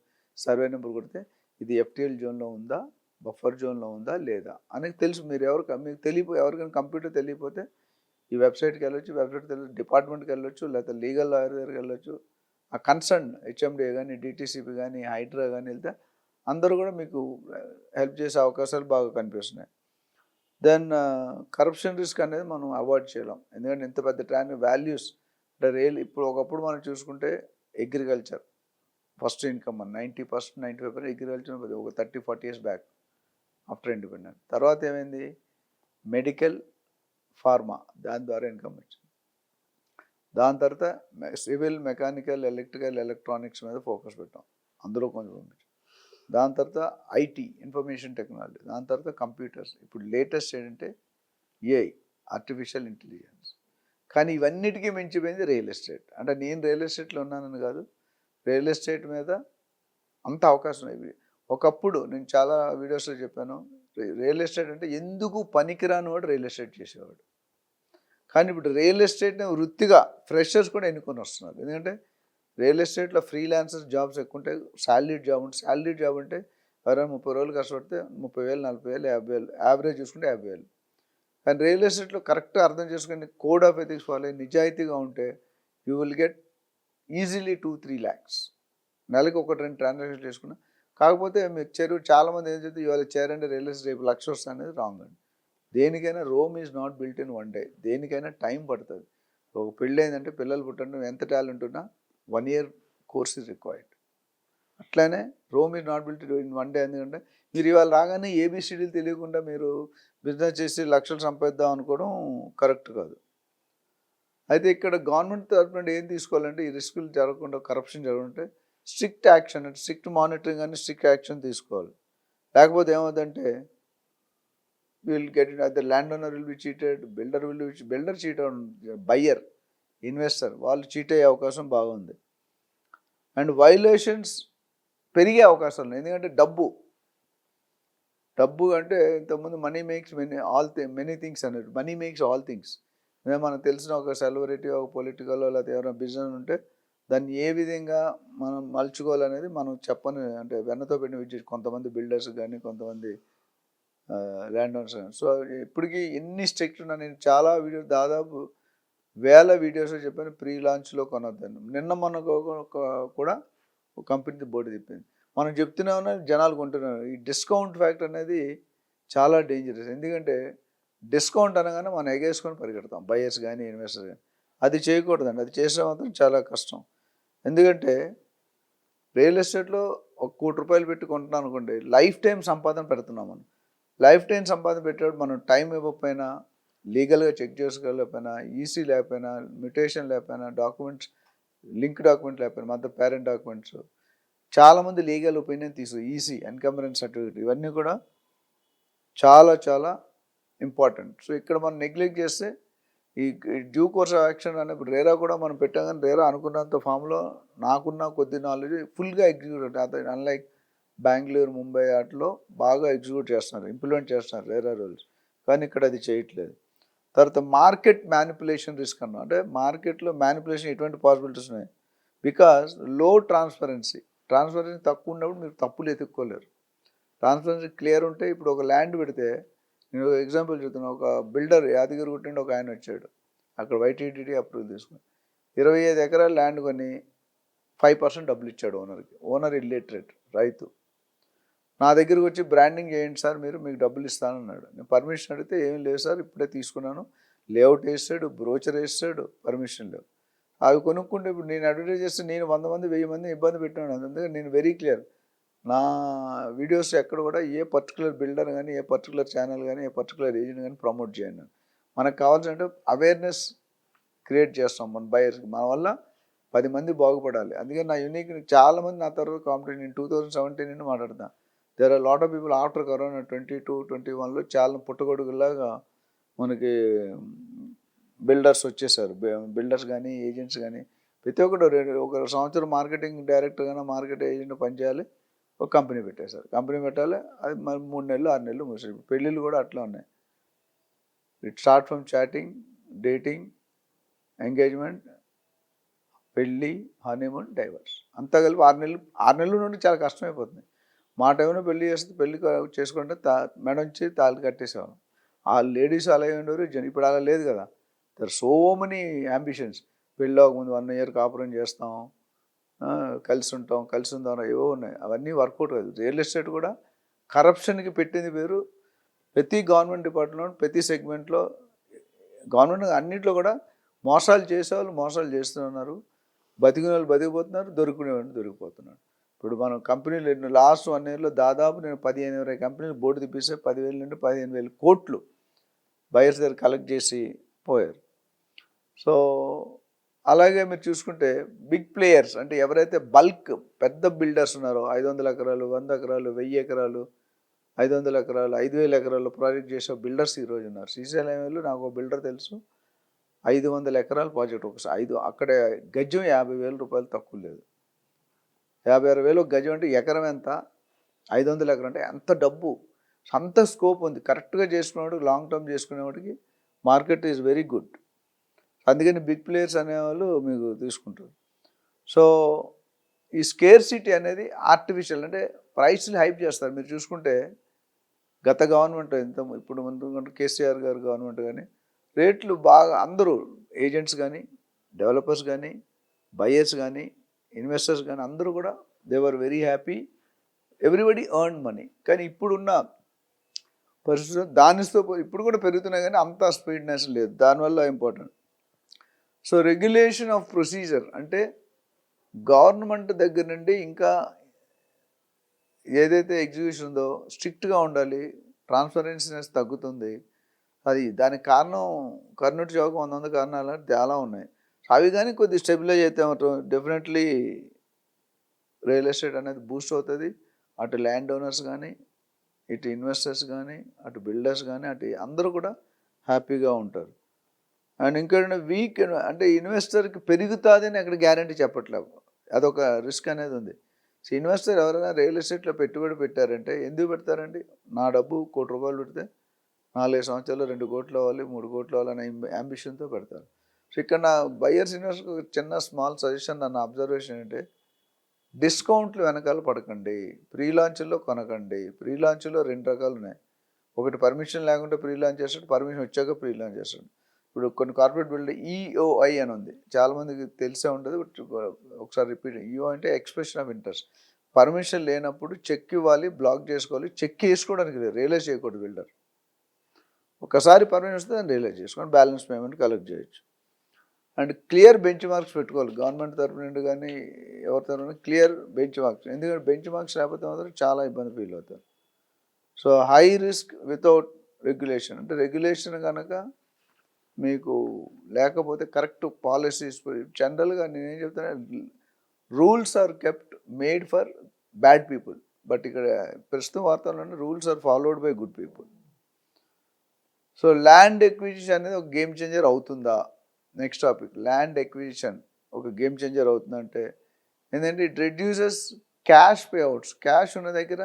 సర్వే నెంబర్ కొడితే ఇది FTL జోన్లో ఉందా, బఫర్ జోన్లో ఉందా లేదా అని తెలుసు. మీరు మీకు ఎవరికైనా కంప్యూటర్ తెలియకపోతే ఈ వెబ్సైట్కి వెళ్ళొచ్చు, డిపార్ట్మెంట్కి వెళ్ళొచ్చు, లేకపోతే లీగల్ లాయర్ దగ్గరికి వెళ్ళొచ్చు. ఆ కన్సర్న్ HMDA కానీ, DTCP కానీ, హైడ్రా కానీ వెళ్తే అందరూ కూడా మీకు హెల్ప్ చేసే అవకాశాలు బాగా కనిపిస్తున్నాయి. దెన్ కరప్షన్ రిస్క్ అనేది మనం అవాయిడ్ చేయలేం. ఎందుకంటే ఇంత పెద్ద వాల్యూస్ అంటే ఇప్పుడు ఒకప్పుడు మనం చూసుకుంటే అగ్రికల్చర్ ఫస్ట్ ఇన్కమ్ 90%, 95% అగ్రికల్చర్ ఒక 30-40 ఇయర్స్ బ్యాక్ ఆఫ్టర్ ఇండిపెండెన్స్. తర్వాత ఏమైంది, మెడికల్, ఫార్మా, దాని ద్వారా ఇన్కమ్ వచ్చింది. దాని తర్వాత సివిల్, మెకానికల్, ఎలక్ట్రికల్, ఎలక్ట్రానిక్స్ మీద ఫోకస్ పెట్టాం, అందులో కొంచెం పంపించాం. దాని తర్వాత ఐటీ, ఇన్ఫర్మేషన్ టెక్నాలజీ, దాని తర్వాత కంప్యూటర్స్. ఇప్పుడు లేటెస్ట్ ఏంటంటే AI, ఆర్టిఫిషియల్ ఇంటెలిజెన్స్. కానీ ఇవన్నిటికీ మించిపోయింది రియల్ ఎస్టేట్. అంటే నేను రియల్ ఎస్టేట్లో ఉన్నానని కాదు, రియల్ ఎస్టేట్ మీద అంత అవకాశం ఉంది. ఒకప్పుడు నేను చాలా వీడియోస్లో చెప్పాను, రియల్ ఎస్టేట్ అంటే ఎందుకు పనికిరాని వాడు రియల్ ఎస్టేట్ చేసేవాడు. కానీ ఇప్పుడు రియల్ ఎస్టేట్ని వృత్తిగా ఫ్రెషర్స్ కూడా ఎన్నుకొని వస్తున్నారు. ఎందుకంటే రియల్ ఎస్టేట్లో ఫ్రీలాన్సర్స్ జాబ్స్ ఎక్కువ ఉంటాయి, శాలరీడ్ జాబ్ ఉంటుంది. శాలరీడ్ జాబ్ అంటే ఎవరైనా 30 రోజులు కష్టపడితే 30,000, 40,000, 50,000, యావరేజ్ చూసుకుంటే 50,000. కానీ రియల్ ఎస్టేట్లో కరెక్ట్గా అర్థం చేసుకుని కోడ్ ఆఫ్ ఎథిక్స్ ఫాలో అయ్యి నిజాయితీగా ఉంటే you will get easily 2-3 lakhs. నెలకి 1-2 ట్రాన్సాక్షన్ చేసుకున్నా. కాకపోతే మీకు చాలామంది ఏం చెప్తే ఇవాళ చేరండి రియల్ ఎస్టేట్ రేపు 1,00,000 వస్తుంది అనేది రాంగ్ అండి. దేనికైనా Rome is not built in 1 day. దేనికైనా టైం పడుతుంది. ఒక పెళ్ళి అయిందంటే పిల్లలు పుట్టడం ఎంత టాలెంట్ ఉన్నా 1 year కోర్స్ ఈజ్ రిక్వైర్డ్. అట్లానే Rome is not built in 1 day. ఎందుకంటే మీరు ఇవాళ రాగానే ABCDలు తెలియకుండా మీరు బిజినెస్ చేసి లక్షలు సంపాదిద్దాం అనుకోవడం కరెక్ట్ కాదు. అయితే ఇక్కడ గవర్నమెంట్ తరఫున ఏం తీసుకోవాలంటే ఈ రిస్కులు జరగకుండా, కరప్షన్ జరగకుంటే స్ట్రిక్ట్ యాక్షన్, అంటే స్ట్రిక్ట్ మానిటరింగ్ అని స్ట్రిక్ట్ యాక్షన్ తీసుకోవాలి. లేకపోతే ఏమవుతుందంటే will get it, the land owner will be cheated, builder cheat, buyer, investor వాళ్ళు చీట్ అయ్యే అవకాశం బాగుంది. అండ్ వైలేషన్స్ పెరిగే అవకాశాలు ఉన్నాయి. ఎందుకంటే డబ్బు అంటే ఇంతకుముందు మనీ మేక్స్ మెనీ థింగ్స్ అన్నట్టు, మనీ మేక్స్ ఆల్ థింగ్స్. మనకు తెలిసిన ఒక సెలబ్రిటీ, ఒక పొలిటికల్, లేకపోతే ఎవరైనా బిజినెస్ ఉంటే దాన్ని ఏ విధంగా మనం మలుచుకోవాలనేది మనం చెప్పని, అంటే వెన్నతో పెట్టిన విద్య. కొంతమంది బిల్డర్స్ కానీ, కొంతమంది ల్యాండ్ ఓనర్స్. సో ఇప్పటికీ ఎన్ని స్ట్రిక్ట్ ఉన్నా, నేను చాలా వీడియో దాదాపు 1000 వీడియోస్ చెప్పాను ప్రీ లాంచ్లో కొనొద్దాను. నిన్న మొన్న కూడా ఒక కంపెనీ బోర్డు తిప్పింది. మనం చెప్తున్నామన్నా జనాలు కొంటున్నారు. ఈ డిస్కౌంట్ ఫ్యాక్టర్ అనేది చాలా డేంజరస్. ఎందుకంటే డిస్కౌంట్ అనగానే మనం ఎగేసుకొని పరిగెడతాం, బయర్స్ కానీ, ఇన్వెస్టర్స్ కానీ. అది చేయకూడదండి. అది చేసే మాత్రం చాలా కష్టం. ఎందుకంటే రియల్ ఎస్టేట్లో ₹1,00,00,000 పెట్టి కొంటున్నాం అనుకోండి, లైఫ్ టైం సంపాదన పెడుతున్నాం మనం. లైఫ్ టైం సంపాదన పెట్టేటప్పుడు మనం టైం ఇవ్వకపోయినా, లీగల్గా చెక్ చేసుకోలేకపోయినా, ఈసీ లేకపోయినా, మ్యుటేషన్ లేకపోయినా, డాక్యుమెంట్స్ లింక్ డాక్యుమెంట్ లేకపోయినా మదర్ పేరెంట్ డాక్యుమెంట్స్, చాలామంది legal opinion EC encumbrance certificate, ఇవన్నీ కూడా చాలా చాలా ఇంపార్టెంట్. సో ఇక్కడ మనం నెగ్లెక్ట్ చేస్తే ఈ డ్యూ కోర్స్ ఆఫ్ యాక్షన్ అనే ఇప్పుడు రేరా కూడా మనం పెట్టాం, కానీ రేరా అనుకున్నంత ఫామ్లో నాకున్న కొద్ది నాలెడ్జ్ ఫుల్గా ఎగ్జిక్యూట్ అదే అన్లైక్ బెంగళూరు, ముంబై వాటిలో బాగా ఎగ్జిక్యూట్ చేస్తున్నారు, ఇంప్లిమెంట్ చేస్తున్నారు రేరా రూల్స్, కానీ ఇక్కడ అది చేయట్లేదు. తర్వాత మార్కెట్ మ్యానిపులేషన్ రిస్క్ అన్నా, అంటే మార్కెట్లో మ్యానిపులేషన్ ఎటువంటి పాసిబిలిటీస్ ఉన్నాయి, బికాస్ లో ట్రాన్స్పరెన్సీ తక్కువ ఉన్నప్పుడు మీరు తప్పులు ఎత్తుక్కోలేరు. ట్రాన్స్పరెన్సీ క్లియర్ ఉంటే, ఇప్పుడు ఒక ల్యాండ్ పెడితే, నేను ఎగ్జాంపుల్ చెప్తున్నా, ఒక బిల్డర్ యాదగిరి గుట్టిండి ఒక ఆయన వచ్చాడు, అక్కడ వైటీటీడీ అప్రూవల్ తీసుకుని 25 ఎకరాల ల్యాండ్ కొని 5% డబ్బులు ఇచ్చాడు ఓనర్కి. ఓనర్ ఇల్లిటరేట్, రైతు. నా దగ్గరికి వచ్చి బ్రాండింగ్ చేయండి సార్ మీరు, మీకు డబ్బులు ఇస్తానన్నాడు. నేను పర్మిషన్ అడిగితే ఏం లేదు సార్, ఇప్పుడే తీసుకున్నాను, లేఅవుట్ వేస్తాడు, బ్రోచర్ వేస్తాడు, పర్మిషన్ లేవు. అవి కొనుక్కుంటే ఇప్పుడు నేను అడ్వర్టైజ్ చేస్తే నేను 100 మంది 1000 మంది ఇబ్బంది పెట్టాను. అందుకని నేను వెరీ క్లియర్, నా వీడియోస్ ఎక్కడ కూడా ఏ పర్టికులర్ బిల్డర్ కానీ, ఏ పర్టికులర్ ఛానల్ కానీ, ఏ పర్టికులర్ ఏజెంట్ కానీ ప్రమోట్ చేయండి. మనకు కావాల్సింటే అవేర్నెస్ క్రియేట్ చేస్తాం మన బయర్స్కి, మన వల్ల 10 మంది బాగుపడాలి. అందుకని నా యూనిక్ చాలామంది నా తర్వాత కాంపిటేషన్, నేను 2017 నుండి మాట్లాడతాను. There are lot of people after corona 22-21లో చాలా పుట్టగొడుగులాగా మనకి బిల్డర్స్ వచ్చేసారు. బిల్డర్స్ కానీ, ఏజెంట్స్ కానీ, ప్రతి ఒక్కరు ఒక సంవత్సరం మార్కెటింగ్ డైరెక్టర్ కానీ, మార్కెట్ ఏజెంట్ పనిచేయాలి, ఒక కంపెనీ పెట్టేశారు. కంపెనీ పెట్టాలి, అది మరి 3 నెలలు 6 నెలలు మూసేది. పెళ్ళిళ్ళు కూడా అట్లా ఉన్నాయి. It start from chatting, dating, engagement, పెళ్ళి, హనీమూన్, డైవర్స్, అంతా కలిపి 6 నెలల నుండి చాలా కష్టమైపోతుంది. మా టైంలో పెళ్లి చేస్తే, పెళ్లి చేసుకుంటే మేడం వచ్చి తాళి కట్టేసేవాళ్ళం. ఆ లేడీస్ అలా ఉండేవారు, ఇప్పుడు అలా లేదు కదా. There so many ambitions. పెళ్ళి ముందు 1 ఇయర్ కాపురం చేస్తాం, కలిసి ఉంటాం, కలిసి ఉందాం, ఏవో ఉన్నాయి. అవన్నీ వర్కౌట్ కాదు. రియల్ ఎస్టేట్ కూడా కరప్షన్కి పెట్టింది పేరు. ప్రతి గవర్నమెంట్ డిపార్ట్మెంట్లో, ప్రతి సెగ్మెంట్లో, గవర్నమెంట్ అన్నింటిలో కూడా మోసాలు చేసేవాళ్ళు మోసాలు చేస్తున్నారు. బతికిన వాళ్ళు బతికిపోతున్నారు, దొరుకునేవాళ్ళు దొరికిపోతున్నారు. ఇప్పుడు మనం కంపెనీలు లాస్ట్ 1 ఇయర్లో దాదాపు నేను 15-20 కంపెనీలు బోర్డు తిప్పిస్తే 10,000 నుండి 15,000 కోట్లు బయర్స్ దగ్గర కలెక్ట్ చేసి పోయారు. సో అలాగే మీరు చూసుకుంటే బిగ్ ప్లేయర్స్ అంటే ఎవరైతే బల్క్ పెద్ద బిల్డర్స్ ఉన్నారో, 500 ఎకరాలు, 100 ఎకరాలు, 1000 ఎకరాలు, 500 ఎకరాలు, 5,000 ఎకరాలు ప్రాజెక్ట్ చేసే బిల్డర్స్ ఈరోజు ఉన్నారు. శ్రీశైలంలో నాకు ఒక బిల్డర్ తెలుసు, 500 ఎకరాల ప్రాజెక్ట్, ఒకసారి అక్కడ గజం 50,000 రూపాయలు తక్కువ లేదు. 56,000 గజం అంటే ఎకరం ఎంత, 500 ఎకరం అంటే ఎంత డబ్బు, అంత స్కోప్ ఉంది. కరెక్ట్గా చేసుకునేవాడు, లాంగ్ టర్మ్ చేసుకునేవాడికి మార్కెట్ ఈజ్ వెరీ గుడ్. అందుకని బిగ్ ప్లేయర్స్ అనేవాళ్ళు మీకు తీసుకుంటారు. సో ఈ స్కేర్సిటీ అనేది ఆర్టిఫిషియల్, అంటే ప్రైస్ని హైప్ చేస్తారు. మీరు చూసుకుంటే గత గవర్నమెంట్ ఇప్పుడు ముందు కేసీఆర్ గారు గవర్నమెంట్ కానీ రేట్లు బాగా, అందరూ ఏజెంట్స్ కానీ, డెవలపర్స్ కానీ, బయర్స్ కానీ, ఇన్వెస్టర్స్ కానీ అందరూ కూడా they were very happy, everybody earn money. కానీ ఇప్పుడున్న పరిస్థితులు దానితో ఇప్పుడు కూడా పెరుగుతున్నాయి, కానీ అంత స్పీడ్నెస్ లేదు. దానివల్ల important. So regulation of procedure అంటే గవర్నమెంట్ దగ్గర నుండి ఇంకా ఏదైతే ఎగ్జిక్యూషన్ ఉందో స్ట్రిక్ట్గా ఉండాలి, ట్రాన్స్పరెన్సీనెస్ తగ్గుతుంది. అది దానికి కారణం కర్నూటి చౌక 100 కారణాలు చాలా ఉన్నాయి. అవి కానీ కొద్ది స్టెబిలైజ్ అయితే మాత్రం డెఫినెట్లీ రియల్ ఎస్టేట్ అనేది బూస్ట్ అవుతుంది. అటు ల్యాండ్ ఓనర్స్ కానీ, ఇటు ఇన్వెస్టర్స్ కానీ, అటు బిల్డర్స్ కానీ, అటు అందరూ కూడా హ్యాపీగా ఉంటారు. అండ్ ఇంకేంటంటే వీక్ అంటే ఇన్వెస్టర్కి పెరుగుతుంది అని అక్కడ గ్యారంటీ చెప్పట్లేదు, అదొక రిస్క్ అనేది ఉంది. సో ఇన్వెస్టర్ ఎవరైనా రియల్ ఎస్టేట్లో పెట్టుబడి పెట్టారంటే ఎందుకు పెడతారండి, నా డబ్బు ₹1,00,00,000 పెడితే 4 సంవత్సరాలు 2 కోట్లు అవ్వాలి, 3 కోట్లు అవ్వాలనే అంబిషన్తో పెడతారు. సో ఇక్కడ నా బయర్స్ ఇన్వెస్టర్కి ఒక చిన్న స్మాల్ సజెషన్, నా అబ్జర్వేషన్ ఏంటంటే డిస్కౌంట్లు వెనకాల పడకండి, ప్రీ లాంచ్లో కొనకండి. ప్రీ లాంచ్లో 2 రకాలు ఉన్నాయి. ఒకటి పర్మిషన్ లేకుంటే ప్రీ లాంచ్ చేస్తాడు, పర్మిషన్ వచ్చాక ప్రీ లాంచ్ చేస్తాడు. ఇప్పుడు కొన్ని కార్పొరేట్ బిల్డర్ ఈఓఐ అని ఉంది, చాలామందికి తెలిసే ఉంటుంది, ఒకసారి రిపీట్. ఈఓ అంటే ఎక్స్ప్రెషన్ ఆఫ్ ఇంట్రెస్ట్. పర్మిషన్ లేనప్పుడు చెక్ ఇవ్వాలి, బ్లాక్ చేసుకోవాలి, చెక్ వేసుకోవడానికి రియలైజ్ చేయకూడదు బిల్డర్. ఒకసారి పర్మిషన్ వస్తే దాన్ని రియలైజ్ చేసుకొని బ్యాలెన్స్ పేమెంట్ కలెక్ట్ చేయొచ్చు. అండ్ క్లియర్ బెంచ్ మార్క్స్ పెట్టుకోవాలి, గవర్నమెంట్ తరఫు నుండి కానీ ఎవరి తరఫున క్లియర్ బెంచ్ మార్క్స్. ఎందుకంటే బెంచ్ మార్క్స్ లేకపోతే మాత్రం చాలా ఇబ్బంది ఫీల్ అవుతారు. So high risk without regulation, అంటే రెగ్యులేషన్ కనుక మీకు లేకపోతే కరెక్ట్ పాలసీస్ జనరల్గా నేనేం చెప్తాను, rules are kept made for bad people, but ఇక్కడ ప్రస్తుతం వాతావరణంలో rules are followed by good people. So land acquisition అనేది ఒక గేమ్ చేంజర్ అవుతుందా? నెక్స్ట్ టాపిక్, ల్యాండ్ ఎక్విజిషన్ ఒక గేమ్ చేంజర్ అవుతుందంటే ఏంటంటే it reduces cash payouts. Cash ఉన్న దగ్గర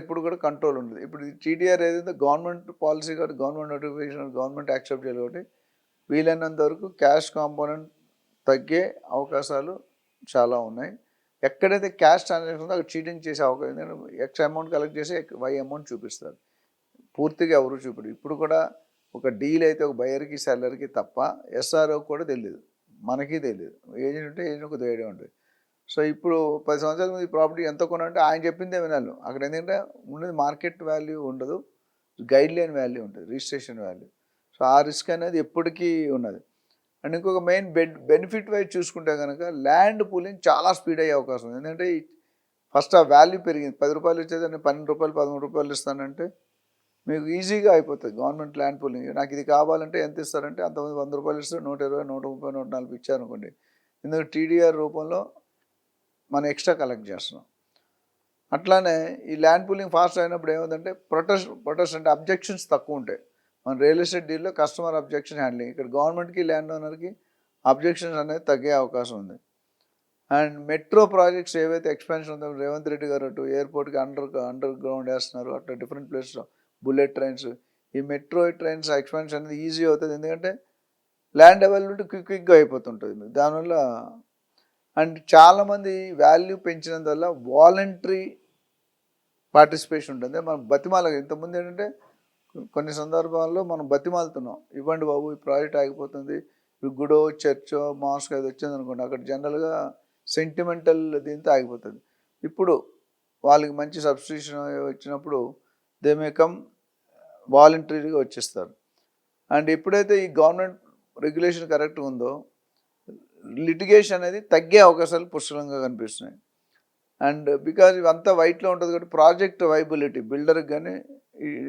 ఎప్పుడు కూడా కంట్రోల్ ఉంటుంది. ఇప్పుడు టీడీఆర్ ఏదైతే గవర్నమెంట్ పాలసీ కాబట్టి, గవర్నమెంట్ నోటిఫికేషన్ గవర్నమెంట్ యాక్సెప్ట్ చేయాలి కాబట్టి వీలైనంత వరకు క్యాష్ కాంపోనెంట్ తగ్గే అవకాశాలు చాలా ఉన్నాయి. ఎక్కడైతే క్యాష్ ట్రాన్సాక్షన్ ఉందో అక్కడ చీటింగ్ చేసే అవకాశం, ఎందుకంటే ఎక్స్ అమౌంట్ కలెక్ట్ చేసి వై అమౌంట్ చూపిస్తారు, పూర్తిగా ఎవరు చూపరు. ఇప్పుడు కూడా ఒక డీల్ అయితే ఒక బయర్కి సెల్లర్కి తప్ప ఎస్ఆర్ఓ కూడా తెలియదు, మనకి తెలియదు, ఏజెంట్ ఉంటే ఏజెంట్ ఒక ఐడియా ఉంటుంది. సో ఇప్పుడు 10 సంవత్సరాల ముందు ఈ ప్రాపర్టీ ఎంత కొనంటే ఆయన చెప్పిందే వినాలి. అక్కడ ఏంటంటే ఉండేది మార్కెట్ వాల్యూ ఉండదు, గైడ్ లైన్ వాల్యూ ఉంటుంది, రిజిస్ట్రేషన్ వాల్యూ. సో ఆ రిస్క్ అనేది ఎప్పటికీ ఉన్నది. అండ్ ఇంకొక మెయిన్ బెనిఫిట్ వైజ్ చూసుకుంటే కనుక ల్యాండ్ పూలింగ్ చాలా స్పీడ్ అయ్యే అవకాశం ఉంది. ఎందుకంటే ఫస్ట్ ఆ వాల్యూ పెరిగింది, 10 రూపాయలు ఇచ్చేదాన్ని 12 రూపాయలు 13 రూపాయలు ఇస్తానంటే మీకు ఈజీగా అయిపోతుంది గవర్నమెంట్ ల్యాండ్ పూలింగ్. నాకు ఇది కావాలంటే ఎంత ఇస్తారంటే అంతమంది 100 రూపాయలు ఇస్తారు, 120, 130, 140 ఇచ్చారనుకోండి. ఎందుకంటే టీడీఆర్ రూపంలో మనం ఎక్స్ట్రా కలెక్ట్ చేస్తున్నాం. అట్లానే ఈ ల్యాండ్ పూలింగ్ ఫాస్ట్ అయినప్పుడు ఏముందంటే ప్రొటెస్ట్ అంటే అబ్జెక్షన్స్ తక్కువ ఉంటాయి. మన రియల్ ఎస్టేట్ డీల్లో కస్టమర్ అబ్జెక్షన్ హ్యాండ్లింగ్, ఇక్కడ గవర్నమెంట్కి ల్యాండ్ ఓనర్కి అబ్జెక్షన్స్ అనేది తగ్గే అవకాశం ఉంది. అండ్ మెట్రో ప్రాజెక్ట్స్ ఏవైతే ఎక్స్పాన్షన్ ఉందో, రేవంత్ రెడ్డి గారు అటు ఎయిర్పోర్ట్కి అండర్ గ్రౌండ్ వేస్తున్నారు, అట్లా డిఫరెంట్ ప్లేస్లో బుల్లెట్ ట్రైన్స్, ఈ మెట్రో ట్రైన్స్ ఎక్స్పాన్షన్ అనేది ఈజీ అవుతుంది. ఎందుకంటే ల్యాండ్ అవైలబిలిటీ క్విక్గా అయిపోతుంటుంది మీకు దానివల్ల. అండ్ చాలామంది వాల్యూ పెంచినందువల్ల వాలంటరీ పార్టిసిపేషన్ ఉంటుంది. మనం బతిమాల, ఇంతకుముందు ఏంటంటే కొన్ని సందర్భాల్లో మనం బతిమాలుతున్నాం, ఇవ్వండి బాబు ఈ ప్రాజెక్ట్ ఆగిపోతుంది, ఇప్పుడు గుడో చర్చో మాస్క్ అది వచ్చింది అనుకోండి, అక్కడ జనరల్గా సెంటిమెంటల్ దీంతో ఆగిపోతుంది. ఇప్పుడు వాళ్ళకి మంచి సబ్స్టిట్యూషన్ వచ్చినప్పుడు దే మే కమ్ వాలంటరీగా వచ్చేస్తారు. అండ్ ఎప్పుడైతే ఈ గవర్నమెంట్ రెగ్యులేషన్ కరెక్ట్గా ఉందో లిటిగేషన్ అనేది తగ్గే అవకాశాలు పుష్కలంగా కనిపిస్తున్నాయి. అండ్ బికాజ్ ఇవంతా వైట్లో ఉంటుంది కాబట్టి ప్రాజెక్ట్ వైబిలిటీ బిల్డర్కి కానీ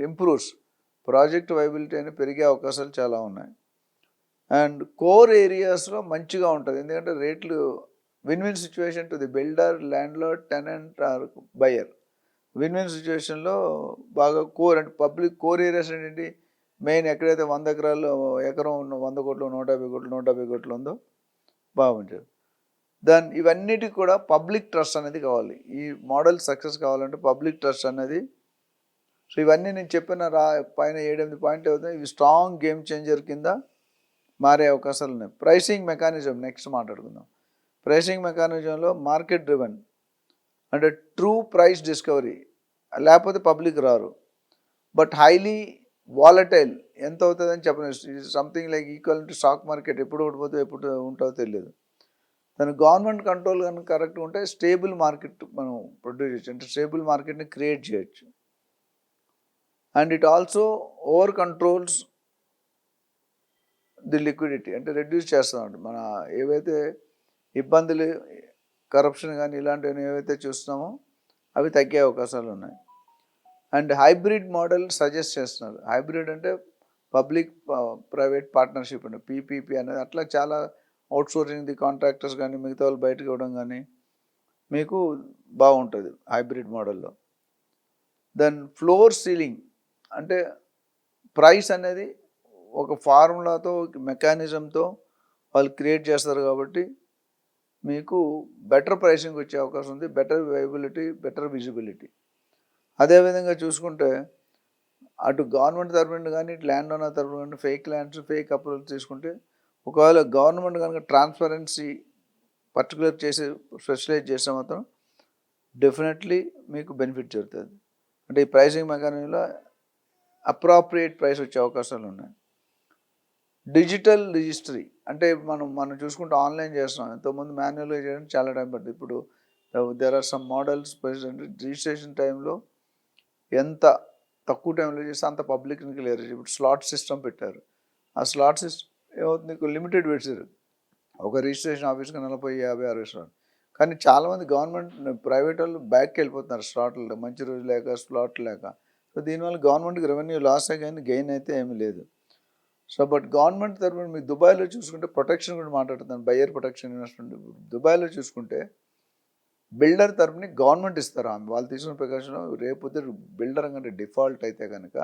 ఇంప్రూవ్స్, ప్రాజెక్ట్ వైబిలిటీ అనేది పెరిగే అవకాశాలు చాలా ఉన్నాయి. అండ్ కోర్ ఏరియాస్లో మంచిగా ఉంటుంది, ఎందుకంటే రేట్లు win win situation to the builder, landlord, tenant or buyer. Win win సిచ్యువేషన్లో బాగా కోర్ అంటే పబ్లిక్ కోర్ ఏరియాస్ ఏంటంటే మెయిన్ ఎక్కడైతే 100 ఎకరాలు ఎకరం 100 కోట్లు 150 కోట్లు ఉందో బాగుంటుంది. ఇవన్నిటికి కూడా పబ్లిక్ ట్రస్ట్ అనేది కావాలి. ఈ మోడల్ సక్సెస్ కావాలంటే పబ్లిక్ ట్రస్ట్ అనేది. సో ఇవన్నీ నేను చెప్పిన పైన 7-8 పాయింట్లు అవుతాయి, ఇవి స్ట్రాంగ్ గేమ్ చేంజర్ కింద మారే అవకాశాలు ఉన్నాయి. ప్రైసింగ్ మెకానిజం నెక్స్ట్ మాట్లాడుకుందాం. ప్రైసింగ్ మెకానిజంలో మార్కెట్ డ్రివెన్ అంటే ట్రూ ప్రైస్ డిస్కవరీ, లేకపోతే పబ్లిక్ రారు. బట్ హైలీ వాలటైల్, ఎంత అవుతుందని చెప్పలేదు, something like equal to stock market, ఎప్పుడు ఓడిపోతే ఎప్పుడు ఉంటుందో తెలియదు. దాని గవర్నమెంట్ కంట్రోల్ కనుక కరెక్ట్గా ఉంటే స్టేబుల్ మార్కెట్ మనం ప్రొడ్యూస్ చేయొచ్చు, అంటే స్టేబుల్ మార్కెట్ని క్రియేట్ చేయొచ్చు. And it also over controls the liquidity, అంటే రెడ్యూస్ చేస్తామండి మన ఏవైతే ఇబ్బందులు, కరప్షన్ కానీ ఇలాంటివి ఏవైతే చూస్తున్నామో అవి తగ్గే అవకాశాలు ఉన్నాయి. అండ్ హైబ్రిడ్ మోడల్ సజెస్ట్ చేస్తున్నారు. హైబ్రిడ్ అంటే పబ్లిక్ ప్రైవేట్ పార్ట్నర్షిప్ అంటే పీపీపీ అనేది, అట్లా చాలా అవుట్సోర్సింగ్ ది కాంట్రాక్టర్స్ కానీ మిగతా వాళ్ళు బయటకు ఇవ్వడం కానీ మీకు బాగుంటుంది హైబ్రిడ్ మోడల్లో. దెన్ ఫ్లోర్ సీలింగ్ అంటే ప్రైస్ అనేది ఒక ఫార్ములాతో మెకానిజంతో వాళ్ళు క్రియేట్ చేస్తారు కాబట్టి మీకు బెటర్ ప్రైసింగ్ వచ్చే అవకాశం ఉంది, బెటర్ వైబిలిటీ, బెటర్ విజిబిలిటీ. అదేవిధంగా చూసుకుంటే అటు గవర్నమెంట్ తరఫు నుండి కానీ ఇటు ల్యాండ్ ఓనర్ తరఫు నుండి ఫేక్ ల్యాండ్స్, ఫేక్ అప్రూవల్ తీసుకుంటే ఒకవేళ గవర్నమెంట్ కనుక ట్రాన్స్పరెన్సీ పర్టికులర్ చేసి స్పెషలైజ్ చేస్తే మాత్రం డెఫినెట్లీ మీకు బెనిఫిట్ జరుగుతుంది. అంటే ఈ ప్రైసింగ్ మెకానిజంలో అప్రాప్రియేట్ ప్రైస్ వచ్చే అవకాశాలు ఉన్నాయి. డిజిటల్ రిజిస్ట్రీ అంటే మనం చూసుకుంటే ఆన్లైన్ చేస్తున్నాం, ఎంతోమంది మాన్యువల్గా చేయడానికి చాలా టైం పడుతుంది. ఇప్పుడు there are some models registration టైంలో ఎంత తక్కువ టైంలో చేస్తే అంత పబ్లిక్ని క్లియర్. ఇప్పుడు స్లాట్ సిస్టమ్ పెట్టారు, ఆ స్లాట్ సిస్టమ్ ఏమవుతుంది, నీకు లిమిటెడ్ పెట్టారు, ఒక రిజిస్ట్రేషన్ ఆఫీస్కి 40, 50, 60 స్లాట్. కానీ చాలామంది గవర్నమెంట్ ప్రైవేట్ వాళ్ళు బ్యాక్కి వెళ్ళిపోతున్నారు స్లాట్లు, మంచి రోజు లేక స్లాట్ లేక. సో దీనివల్ల గవర్నమెంట్కి రెవెన్యూ లాస్ కానీ గెయిన్ అయితే ఏమీ లేదు. సో బట్ గవర్నమెంట్ తరఫున మీరు దుబాయ్లో చూసుకుంటే ప్రొటెక్షన్ కూడా మాట్లాడుతున్నాను, బయ్యర్ ప్రొటెక్షన్ ఇన్వెస్ట్మెంట్. దుబాయ్లో చూసుకుంటే బిల్డర్ తరఫుని గవర్నమెంట్ ఇస్తారు, ఆమె వాళ్ళు తీసుకున్న ప్రికాషన్. రేపు బిల్డర్ అంటే డిఫాల్ట్ అయితే కనుక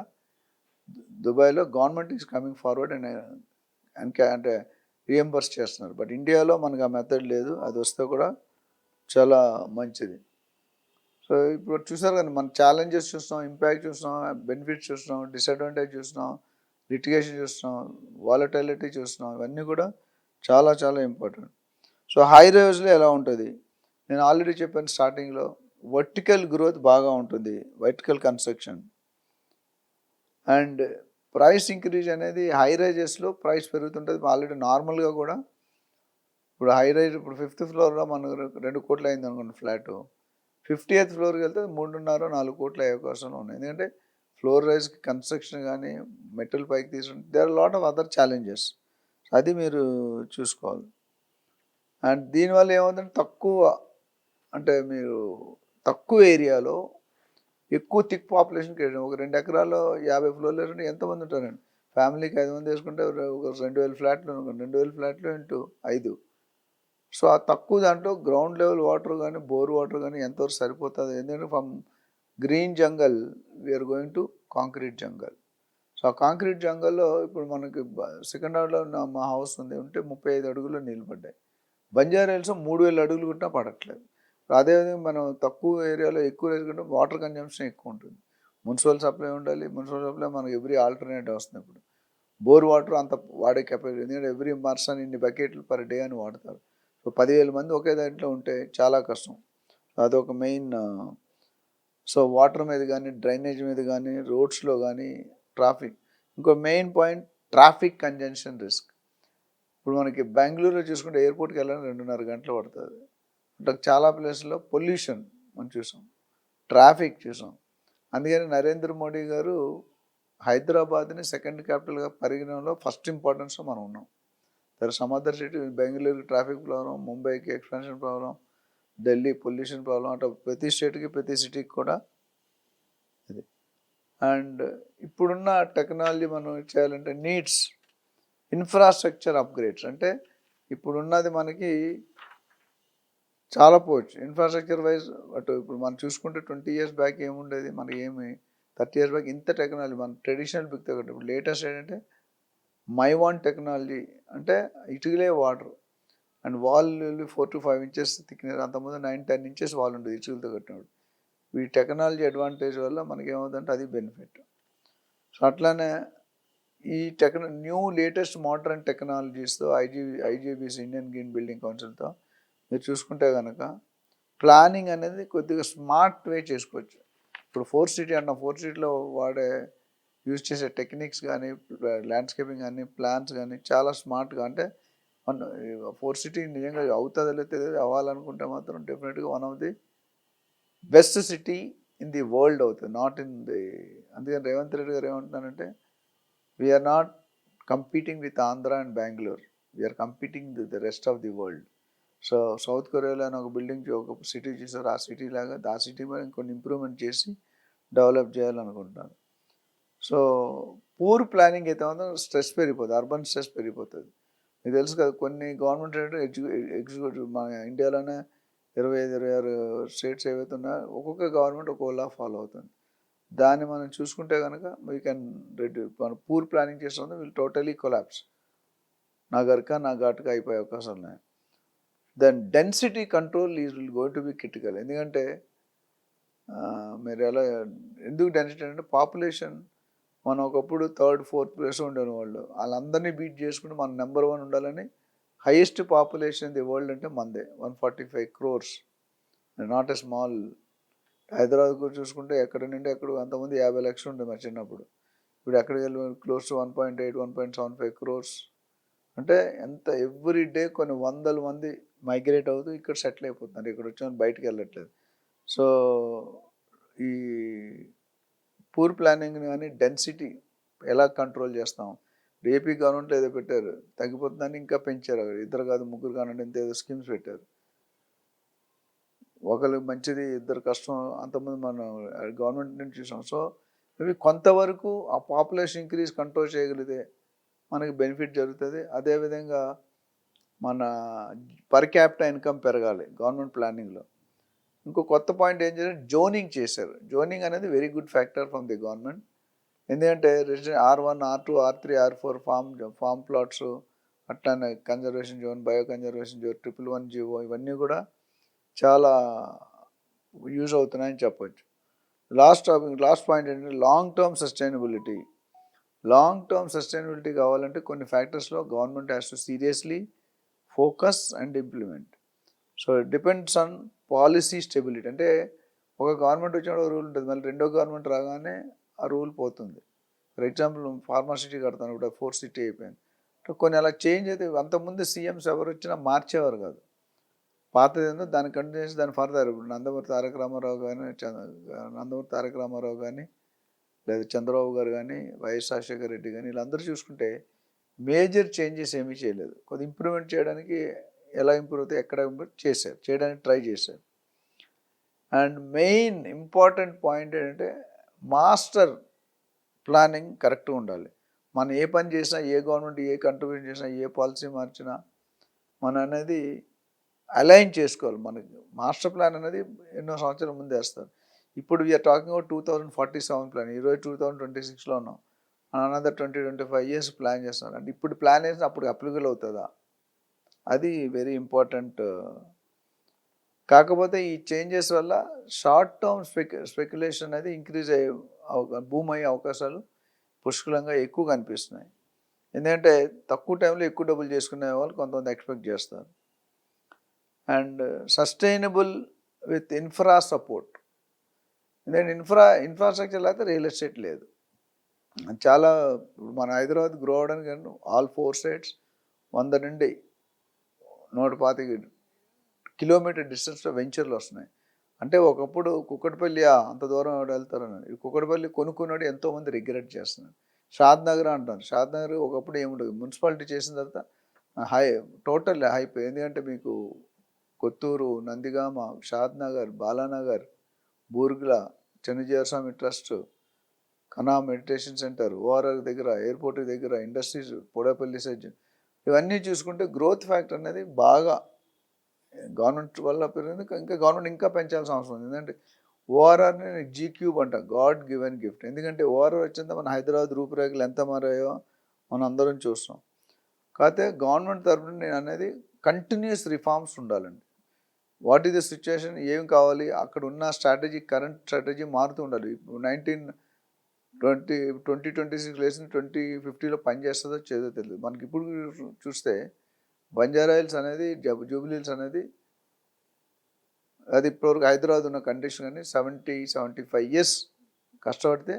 దుబాయ్లో government is coming forward and అంటే రియంబర్స్ చేస్తున్నారు. బట్ ఇండియాలో మనకు ఆ మెథడ్ లేదు, అది వస్తే కూడా చాలా మంచిది. సో ఇప్పుడు చూసారు కదా, మన ఛాలెంజెస్ చూస్తున్నాం, ఇంపాక్ట్ చూస్తున్నాం, బెనిఫిట్స్ చూస్తున్నాం, డిసడ్వాంటేజ్ చూస్తున్నాం, లిటిగేషన్ చూస్తున్నాం, వాలటిలిటీ చూస్తున్నాం. ఇవన్నీ కూడా చాలా చాలా ఇంపార్టెంట్. సో హై రైజ్లో ఎలా ఉంటుంది, నేను ఆల్రెడీ చెప్పాను స్టార్టింగ్లో, వర్టికల్ గ్రోత్ బాగా ఉంటుంది, vertical construction. And price increase అనేది హై రైజెస్లో ప్రైస్ పెరుగుతుంటుంది. ఆల్రెడీ నార్మల్గా కూడా ఇప్పుడు హై రైజ్ ఇప్పుడు 5th ఫ్లోర్లో మనకు 2 కోట్లు అయింది అనుకోండి ఫ్లాటు, 50th ఫ్లోర్కి వెళ్తే 3.5-4 కోట్లు అయ్యే అవకాశాలు ఉన్నాయి. ఎందుకంటే ఫ్లోర్ రైజ్కి కన్స్ట్రక్షన్ కానీ మెటల్ పైకి తీసుకుంటే there are lot of other challenges. అది మీరు చూసుకోవాలి. అండ్ దీనివల్ల ఏమవుతుందంటే అంటే మీరు తక్కువ ఏరియాలో ఎక్కువ థిక్ పాపులేషన్ క్రియేట్. ఒక 2 ఎకరాల్లో 50 ఫ్లోర్లు వేసుకుంటే ఎంతమంది ఉంటారండి? ఫ్యామిలీకి 5 మంది వేసుకుంటే ఒక 2000 ఫ్లాట్లు అనుకోండి, 2000 ఫ్లాట్లు ఇంటూ 5. సో ఆ తక్కువ దాంట్లో గ్రౌండ్ లెవెల్ వాటర్ కానీ బోర్ వాటర్ కానీ ఎంతవరకు సరిపోతుంది? ఎందుకంటే from green jungle we are going to concrete jungle. So ఆ కాంక్రీట్ జంగల్లో ఇప్పుడు మనకి సెకండ్ మా హౌస్ ఉంటే 35 అడుగుల్లో నీళ్ళు పడ్డాయి. బంజారా హిల్స్ 3000 అడుగులు కూడా పడట్లేదు. అదేవిధంగా మనం తక్కువ ఏరియాలో ఎక్కువ వేసుకుంటే వాటర్ కన్జంప్షన్ ఎక్కువ ఉంటుంది. మున్సిపల్ సప్లై ఉండాలి, మున్సిపల్ సప్లై మనకి ఎవ్రీ ఆల్టర్నేటివ్ వస్తుంది. ఇప్పుడు బోర్ వాటర్ అంత వాడే కెపాసిటీ, ఎందుకంటే ఎవ్రీ పర్సన్ ఇన్ని బకెట్లు పర్ డే అని వాడతారు. సో 10,000 మంది ఒకే దాంట్లో ఉంటే చాలా కష్టం. అదొక మెయిన్. సో వాటర్ మీద కానీ, డ్రైనేజ్ మీద కానీ, రోడ్స్లో కానీ, ట్రాఫిక్. ఇంకో main point traffic conjunction risk. ఇప్పుడు మనకి బెంగళూరులో చూసుకుంటే ఎయిర్పోర్ట్కి వెళ్ళాలని 2.5 గంటలు పడుతుంది. అంటే చాలా ప్లేస్లో పొల్యూషన్ మనం చూసాం, ట్రాఫిక్ చూసాం. అందుకని నరేంద్ర మోడీ గారు హైదరాబాద్ని సెకండ్ క్యాపిటల్గా పరిగణనలో ఫస్ట్ ఇంపార్టెన్స్లో మనం ఉన్నాం. దర్ సమ్ అదర్ సిటీ, బెంగళూరుకి ట్రాఫిక్ ప్రాబ్లం, ముంబైకి expansion problem, Delhi pollution problem, అట్లా ప్రతి స్టేట్కి ప్రతి సిటీకి కూడా ఇది. అండ్ ఇప్పుడున్న టెక్నాలజీ మనం చేయాలంటే నీడ్స్ ఇన్ఫ్రాస్ట్రక్చర్ అప్గ్రేడ్స్. అంటే ఇప్పుడున్నది మనకి చాలా పోవచ్చు ఇన్ఫ్రాస్ట్రక్చర్ వైజ్. అటు ఇప్పుడు మనం చూసుకుంటే 20 years బ్యాక్ ఏముండేది, మనకి 30 years బ్యాక్ ఇంత టెక్నాలజీ మన ట్రెడిషనల్ బిక్తో కంటే ఇప్పుడు లేటెస్ట్ ఏంటంటే మైవాన్ టెక్నాలజీ. అంటే ఇటుకలే water and wall 4 to 5 inches thickness, అంతకుముందు 9-10 inches వాల్ ఉండేది ఇటుకలతో కట్టినప్పుడు. ఈ టెక్నాలజీ అడ్వాంటేజ్ వల్ల మనకి ఏమవుతుందంటే అది బెనిఫిట్. సో అట్లానే ఈ న్యూ లేటెస్ట్ మోడర్న్ టెక్నాలజీస్తో ఐజీబీసీ ఇండియన్ గ్రీన్ బిల్డింగ్ కౌన్సిల్తో మీరు చూసుకుంటే కనుక ప్లానింగ్ అనేది కొద్దిగా స్మార్ట్ వే చేసుకోవచ్చు. ఇప్పుడు 4 City అన్న 4 Cityలో యూజ్ చేసే టెక్నిక్స్ కానీ, ల్యాండ్స్కేపింగ్ కానీ, ప్లాన్స్ కానీ చాలా స్మార్ట్గా. అంటే 4 City నిజంగా అవుతుందో లేదో, అవ్వాలనుకుంటే మాత్రం డెఫినెట్గా one of the best city in the world అవుతుంది, నాట్ ఇన్ ది. అందుకని రేవంత్ రెడ్డి గారు ఏమంటున్నారంటే we are not competing with Andhra and Bengaluru, we are competing with the rest of the world. So south కొరియాలో ఒక బిల్డింగ్ ఒక సిటీ చేశారు, ఆ సిటీ లాగా ఆ సిటీ మీద ఇంకొన్ని ఇంప్రూవ్మెంట్ చేసి డెవలప్ చేయాలనుకుంటున్నారు. సో పూర్ ప్లానింగ్ అయితే మాత్రం స్ట్రెస్ పెరిగిపోతుంది, అర్బన్ స్ట్రెస్ పెరిగిపోతుంది. మీకు తెలుసు కదా, కొన్ని గవర్నమెంట్ ఎగ్జిక్యూటివ్ మన ఇండియాలోనే 25-26 స్టేట్స్ ఏవైతే ఉన్నాయో ఒక్కొక్క గవర్నమెంట్ ఒక్కోలా ఫాలో అవుతుంది. దాన్ని మనం చూసుకుంటే కనుక వీ కెన్ మన పూర్ ప్లానింగ్ చేస్తుంది వీళ్ళు టోటలీ కొలాప్స్, నా గర్క నా ఘాటుగా అయిపోయే అవకాశాలు ఉన్నాయి. Then density control will going to be critical. ఎందుకంటే మీరు ఎందుకు డెన్సిటీ అంటే పాపులేషన్, మనం ఒకప్పుడు 3rd, 4th ప్లేస్ ఉండేవాళ్ళు, వాళ్ళందరినీ బీట్ చేసుకుంటూ మనం నెంబర్ 1 ఉండాలని. హైయెస్ట్ పాపులేషన్ ది వరల్డ్ అంటే మనదే, 145 crores, not a small. Hyderabad చూసుకుంటే ఎక్కడ నుండి ఎక్కడ అంతమంది 50 లక్షలు ఉండే మరి చిన్నప్పుడు. ఇప్పుడు ఎక్కడికి వెళ్ళి క్లోజ్ టు 1.8, 1.75 crores. అంటే ఎంత ఎవ్రీ డే కొన్ని వందల మంది మైగ్రేట్ అవుతూ ఇక్కడ సెటిల్ అయిపోతున్నారు, ఇక్కడ వచ్చి బయటికి వెళ్ళట్లేదు. సో ఈ పూర్ ప్లానింగ్ కానీ డెన్సిటీ ఎలా కంట్రోల్ చేస్తాం? ఏపీ గవర్నమెంట్లో ఏదో పెట్టారు, తగ్గిపోతుందని ఇంకా పెంచారు. 2 కాదు 3 కానండి, ఇంత ఏదో స్కీమ్స్ పెట్టారు. ఒకరు మంచిది, 2 కష్టం, అంతమంది మనం గవర్నమెంట్ నుంచి చూసాం. సో ఇవి కొంతవరకు ఆ పాపులేషన్ ఇంక్రీజ్ కంట్రోల్ చేయగలిగితే మనకి బెనిఫిట్ జరుగుతుంది. అదేవిధంగా మన పర్ క్యాపిటా ఇన్కమ్ పెరగాలి గవర్నమెంట్ ప్లానింగ్లో. ఇంకో కొత్త పాయింట్ ఏం చేశారు, జోనింగ్ చేశారు. జోనింగ్ అనేది very good factor from the government. ఎందుకంటే R1, R2, R3, R4 farm plots, అట్లానే conservation zone, bio conservation zone, 111 GO, ఇవన్నీ కూడా చాలా యూజ్ అవుతున్నాయని చెప్పొచ్చు. లాస్ట్ పాయింట్ ఏంటంటే long term sustainability. Long term sustainability కావాలంటే కొన్ని ఫ్యాక్టర్స్లో government has to seriously focus and implement. So it depends on policy stability. అంటే ఒక గవర్నమెంట్ వచ్చినప్పుడు రూల్ ఉంటుంది, మళ్ళీ రెండో గవర్నమెంట్ రాగానే ఆ రూల్ పోతుంది. ఫర్ ఎగ్జాంపుల్ ఫార్మాసిటీ కడతాను కూడా 4 సిటీ అయిపోయింది. కొన్ని అలా చేంజ్ అయితే అంతకుముందు సీఎంస్ ఎవరు వచ్చినా మార్చేవారు కాదు. పాతది ఏందో దాన్ని కంటిన్యూ చేసి దాన్ని ఫర్దర్. ఇప్పుడు నందమూరి తారక రామారావు కానీ లేదా చంద్రబాబు గారు కానీ వైఎస్ రాజశేఖర రెడ్డి కానీ వీళ్ళందరూ చూసుకుంటే మేజర్ చేంజెస్ ఏమీ చేయలేదు. కొద్ది ఇంప్రూవ్మెంట్ చేయడానికి ఎలా ఇంప్రూవ్ అవుతాయి, ఎక్కడ ఇంప్రూవ్ చేశారు, చేయడానికి ట్రై చేశారు. అండ్ మెయిన్ ఇంపార్టెంట్ పాయింట్ ఏంటంటే మాస్టర్ ప్లానింగ్ కరెక్ట్గా ఉండాలి. మనం ఏ పని చేసినా, ఏ గవర్నమెంట్ ఏ కంట్రిబ్యూషన్ చేసినా, ఏ పాలసీ మార్చినా మనం అనేది అలైన్ చేసుకోవాలి. మనకి మాస్టర్ ప్లాన్ అనేది ఎన్నో సంవత్సరాల ముందు వేస్తారు. ఇప్పుడు వీఆర్ టాకింగ్ అబౌట్ 2047 ప్లాన్. ఈరోజు 2026లో ఉన్నాం. అనదర్ 20-25 ఇయర్స్ ప్లాన్ చేస్తున్నారు. అంటే ఇప్పుడు ప్లాన్ వేసిన అప్పుడు అప్లికబుల్ అవుతుందా, అది వెరీ ఇంపార్టెంట్. కాకపోతే ఈ చేంజెస్ వల్ల షార్ట్ టర్మ్ స్పెక్యులేషన్ అనేది ఇంక్రీజ్ అయ్యే భూమి అయ్యే అవకాశాలు పుష్కలంగా ఎక్కువ కనిపిస్తున్నాయి. ఎందుకంటే తక్కువ టైంలో ఎక్కువ డబ్బులు చేసుకునే వాళ్ళు కొంతమంది ఎక్స్పెక్ట్ చేస్తారు. And sustainable with infra support. ఎందుకంటే ఇన్ఫ్రాస్ట్రక్చర్ లేకపోతే రియల్ ఎస్టేట్ లేదు. చాలా మన హైదరాబాద్ గ్రో అవడానికి ఆల్ 4 స్టేట్స్ 100 నుండి 125 కిలోమీటర్ డిస్టెన్స్లో వెంచర్లు వస్తున్నాయి. అంటే ఒకప్పుడు కుక్కటిపల్లి అంత దూరం వెళ్తారని, కుక్కటిపల్లి కొనుక్కున్నాడు ఎంతోమంది రిగ్రెట్ చేస్తున్నారు. షాద్ నగర్ అంటారు. షాద్ నగర్ ఒకప్పుడు ఏముండదు, మున్సిపాలిటీ చేసిన తర్వాత టోటల్ హైప్. ఎందుకంటే మీకు కొత్తూరు, నందిగామ, షాద్ నగర్, బాలానగర్, బూర్గుల, చెన్నజీరస్వామి ట్రస్ట్, కనా మెడిటేషన్ సెంటర్, ఓఆర్ఆర్ దగ్గర, ఎయిర్పోర్ట్ దగ్గర, ఇండస్ట్రీస్, పోడేపల్లి సెజ్, ఇవన్నీ చూసుకుంటే గ్రోత్ ఫ్యాక్టర్ అనేది బాగా గవర్నమెంట్ వల్ల పెరిగింది. ఇంకా గవర్నమెంట్ ఇంకా పెంచాల్సిన అవసరం ఉంది. ఎందుకంటే ఓఆర్ఆర్ని G³ అంట, గాడ్ గివెన్ గిఫ్ట్. ఎందుకంటే ఓఆర్ఆర్ వచ్చిందా మన హైదరాబాద్ రూపురేఖలు ఎంత మారాయో మనం అందరం చూస్తాం. కాకపోతే గవర్నమెంట్ తరఫున నేను అనేది కంటిన్యూస్ రిఫార్మ్స్ ఉండాలండి. వాట్ ఈస్ ద సిచ్యువేషన్, ఏం కావాలి, అక్కడ ఉన్న స్ట్రాటజీ, కరెంట్ స్ట్రాటజీ మారుతూ ఉండాలి. ఇప్పుడు 2026 లేసిన 2050లో పనిచేస్తుందో చేదో తెలియదు మనకి. ఇప్పుడు చూస్తే బంజారా హిల్స్ అనేది, జూబ్లీ హిల్స్ అనేది, అది ఇప్పటివరకు హైదరాబాద్ ఉన్న కండిషన్ కానీ 70-75 ఇయర్స్ కష్టపడితే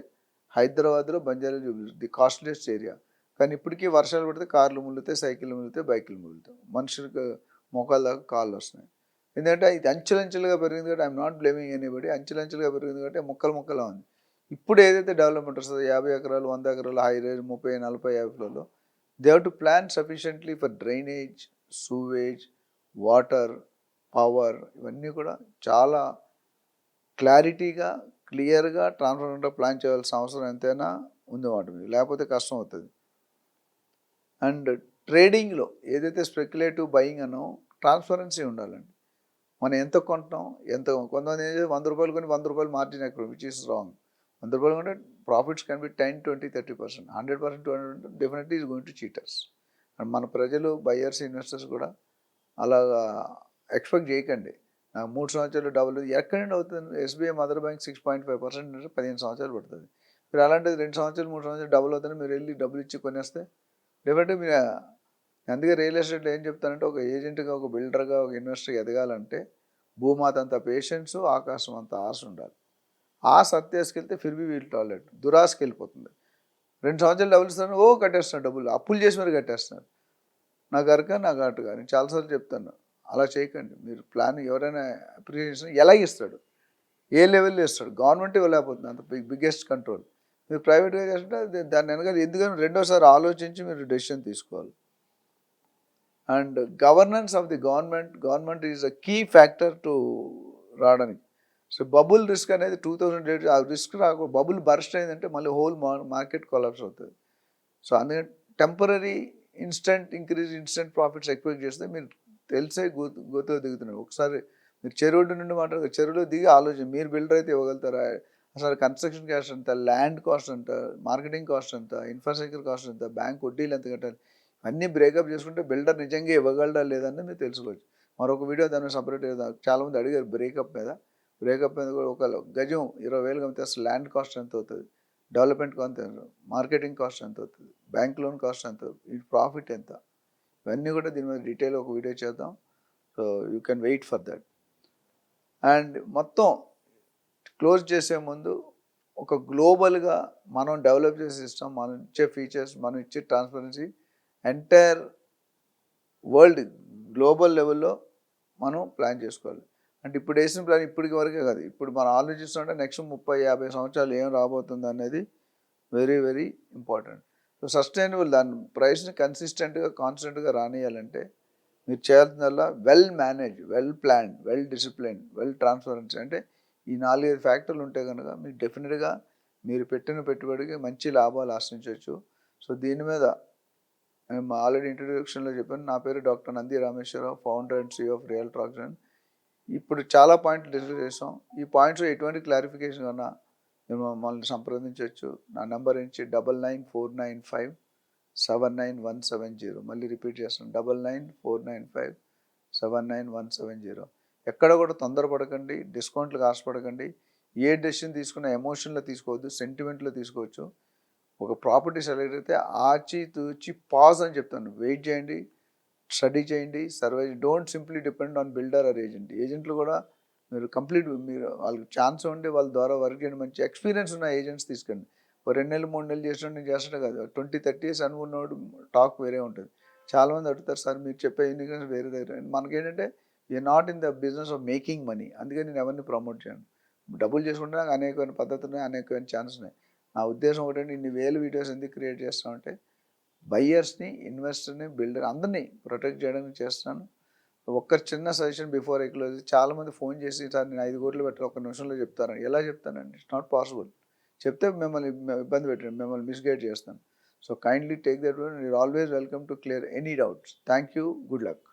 హైదరాబాద్లో Banjara Jubilee hills the costliest area. కానీ ఇప్పటికీ వర్షాలు పడితే కార్లు ములుగుతాయి, సైకిళ్ళు ములుగుతాయి, బైకులు ములుగుతాయి, మనుషులకు మోకాళ్ళ దాకా కాళ్ళు వస్తున్నాయి. ఎందుకంటే ఇది అంచెలంచెలుగా పెరిగింది కాబట్టి, ఐఎమ్ నాట్ బ్లేమింగ్ ఎనీబడి, అంచెలంచెలుగా పెరిగింది కాబట్టి ముక్కలా ఉంది. ఇప్పుడు ఏదైతే డెవలప్మెంట్ వస్తుందో 50 ఎకరాలు, 100 ఎకరాలు, హై రేంజ్ 30, 40, 50 ఫ్లోర్లో, they have to plan sufficiently for drainage, sewage, water, power, ఇవన్నీ కూడా చాలా క్లారిటీగా, క్లియర్గా, ట్రాన్స్పరెంట్గా ప్లాన్ చేయాల్సిన అవసరం ఎంతైనా ఉంది వాటి మీద, లేకపోతే కష్టం అవుతుంది. అండ్ ట్రేడింగ్లో ఏదైతే స్పెక్యులేటివ్ బయింగ్ అనో ట్రాన్స్పరెన్సీ ఉండాలండి. మనం ఎంత కొంటాం, ఎంత, కొంతమంది 100 రూపాయలు కొని 100 రూపాయలు మార్జిన్ ఎక్కడ, విచ్ ఈస్ రాంగ్. 100 రూపాయలు కొంటే profits can be 10, 20, 30%, 100%, 200% definitely is going to cheaters. And మన ప్రజలు, బయ్యర్స్, ఇన్వెస్టర్స్ కూడా అలాగా ఎక్స్పెక్ట్ చేయకండి. నాకు 3 సంవత్సరాలు డబుల్, ఎక్కడి నుండి అవుతుంది? SBI మదర్ బ్యాంక్ 6.5% అంటే 15 సంవత్సరాలు పడుతుంది. మీరు అలాంటిది 2 సంవత్సరాలు 3 సంవత్సరాలు డబుల్ అవుతుంది, మీరు వెళ్ళి డబ్బులు ఇచ్చి కొనేస్తే లేదంటే మీరు. అందుకే రియల్ ఎస్టేట్లో ఏం చెప్తానంటే, ఒక ఏజెంట్గా, ఒక బిల్డర్గా, ఒక ఇన్వెస్టర్గా ఎదగాలంటే భూమాత అంత పేషెన్స్, ఆకాశం అంత ఆశ ఉండాలి. ఆశ అత్తేసుకెళ్తే ఫిర్బీ వీల్ టాయిలెట్, దురాశకి వెళ్ళిపోతుంది. 2 సంవత్సరాలు డబ్బులు ఇస్తాను, కట్టేస్తున్నారు, డబ్బులు అప్పులు చేసి మరి కట్టేస్తున్నారు. నాకు అరక నాకు అటుగా, నేను చాలాసార్లు చెప్తాను, అలా చేయకండి. మీరు ప్లాన్ ఎవరైనా అప్రిషియేషన్ ఎలా ఇస్తాడు, ఏ లెవెల్లో ఇస్తాడు, గవర్నమెంట్ ఇవ్వలేకపోతుంది, అంత బిగ్గెస్ట్ కంట్రోల్. మీరు ప్రైవేట్గా చేస్తుంటే దాన్ని వెనకాల ఎందుకని రెండోసారి ఆలోచించి మీరు డెసిషన్ తీసుకోవాలి. And governance of the government is a key factor to రావడానికి. సో బబుల్ రిస్క్ అనేది 2008 ఆ రిస్క్ బబుల్ బర్స్ట్ అయిందంటే మళ్ళీ హోల్ మార్కెట్ కొలాప్స్ అవుతుంది. సో అందుకని temporary instant increase instant profits expect చేస్తే మీరు తెలిసే గోతులో దిగుతున్నారు. ఒకసారి మీరు చెరువు నుండి మాట్లాడు, చెరువులో దిగి ఆలోచన, మీరు బిల్డర్ అయితే ఇవ్వగలుగుతారా? అసలు కన్స్ట్రక్షన్ కాస్ట్ ఎంత, ల్యాండ్ కాస్ట్ ఎంత, మార్కెటింగ్ కాస్ట్ ఎంత, ఇన్ఫ్రాస్ట్రక్చర్ కాస్ట్ ఎంత, బ్యాంక్ వడ్డీలు ఎంత కట్టాలి, అన్నీ బ్రేకప్ చేసుకుంటే బిల్డర్ నిజంగా ఇవ్వగలడా లేదని మీరు తెలుసుకోవచ్చు. మరొక వీడియో దాన్ని సపరేట్ చాలామంది అడిగారు బ్రేకప్ మీద. బ్రేకప్ మీద కూడా ఒక గజం 20,000 కమితే అసలు ల్యాండ్ కాస్ట్ ఎంత అవుతుంది, డెవలప్మెంట్ కాస్ట్ ఎంత, మార్కెటింగ్ కాస్ట్ ఎంత అవుతుంది, బ్యాంక్ లోన్ కాస్ట్ ఎంత, ఈ ప్రాఫిట్ ఎంత, ఇవన్నీ కూడా దీని మీద డీటెయిల్ ఒక వీడియో చేద్దాం. So you can wait for that. And మొత్తం క్లోజ్ చేసే ముందు ఒక గ్లోబల్గా మనం డెవలప్ చేసే సిస్టమ్, మనం ఇచ్చే ఫీచర్స్, మనం ఇచ్చే ట్రాన్స్పరెన్సీ ఎంటైర్ వరల్డ్ గ్లోబల్ లెవెల్లో మనం ప్లాన్ చేసుకోవాలి. అంటే ఇప్పుడు వేసిన ప్లాన్ ఇప్పటికి వరకే కాదు, ఇప్పుడు మనం ఆలోచిస్తుంటే నెక్స్ట్ 30-50 సంవత్సరాలు ఏం రాబోతుంది అనేది very very important. So sustainable దాని ప్రైస్ని కన్సిస్టెంట్గా కాన్స్టెంట్గా రానియాలంటే మీరు చేయాల్సిందల్లా well manage, well plan, well discipline, well transparency. అంటే ఈ 4-5 ఫ్యాక్టర్లు ఉంటే కనుక మీకు డెఫినెట్గా మీరు పెట్టిన పెట్టుబడికి మంచి లాభాలు ఆశించవచ్చు. సో దీని మీద మేము ఆల్రెడీ ఇంట్రొడక్షన్లో చెప్పాను, నా పేరు doctor Nandi Rameshwararao, founder and CEO of real traction. ఇప్పుడు చాలా పాయింట్లు డిస్కస్ చేసాం. ఈ పాయింట్స్ ఎటువంటి క్లారిఫికేషన్ ఉన్నా మీరు మమ్మల్ని సంప్రదించవచ్చు. నా నెంబర్ నుంచి 99,495,79170. మళ్ళీ రిపీట్ చేస్తాను, 99,495,79170. ఎక్కడ కూడా తొందరపడకండి, డిస్కౌంట్లకు ఆశపడకండి. ఏ డెసిషన్ తీసుకున్నా ఎమోషన్లో తీసుకోవద్దు, సెంటిమెంట్లో తీసుకోవచ్చు. ఒక ప్రాపర్టీ సెలెక్ట్ అయితే ఆచి తూచి పాజ్ అని చెప్తాను. వెయిట్ చేయండి, స్టడీ చేయండి, survey. Don't simply depend on builder are agent. ఏజెంట్లు కూడా మీరు మీరు వాళ్ళకి ఛాన్స్ ఉండి వాళ్ళ ద్వారా వర్క్ చేయండి. మంచి ఎక్స్పీరియన్స్ ఉన్న ఏజెంట్స్ తీసుకోండి. ఒక 2 నెలలు 3 నెలలు చేసినట్టు నేను చేస్తాను కాదు, 20-30 years అనుకున్నవాడు టాక్ వేరే ఉంటుంది. చాలామంది అడుగుతారు, సార్ మీరు చెప్పే ఇన్కమ్స్ వేరే దగ్గర. మనకేంటంటే we are not in the business of making money. అందుకని నేను ఎవరిని ప్రమోట్ చేయను. డబ్బులు చేసుకుంటే నాకు అనేకమైన పద్ధతులు ఉన్నాయి, అనేకమైన ఛాన్స్ ఉన్నాయి. నా ఉద్దేశం ఒకటంటే ఇన్ని వేలు వీడియోస్ ఎందుకు క్రియేట్ చేస్తామంటే బయ్యర్స్ని, ఇన్వెస్టర్ని, బిల్డర్ అందరినీ ప్రొటెక్ట్ చేయడానికి చేస్తాను. ఒక్క చిన్న సజెషన్ బిఫోర్ ఐ క్లోజ్. చాలామంది ఫోన్ చేసి, సార్ నేను 5 కోట్లు పెట్టాలి 1 నిమిషంలో చెప్తాను. ఎలా చెప్తానండి? It's not possible. చెప్తే మిమ్మల్ని ఇబ్బంది పెట్టండి, మిమ్మల్ని మిస్గైడ్ చేస్తాను. So kindly take that one. You're always welcome to clear any doubts. Thank you. Good luck.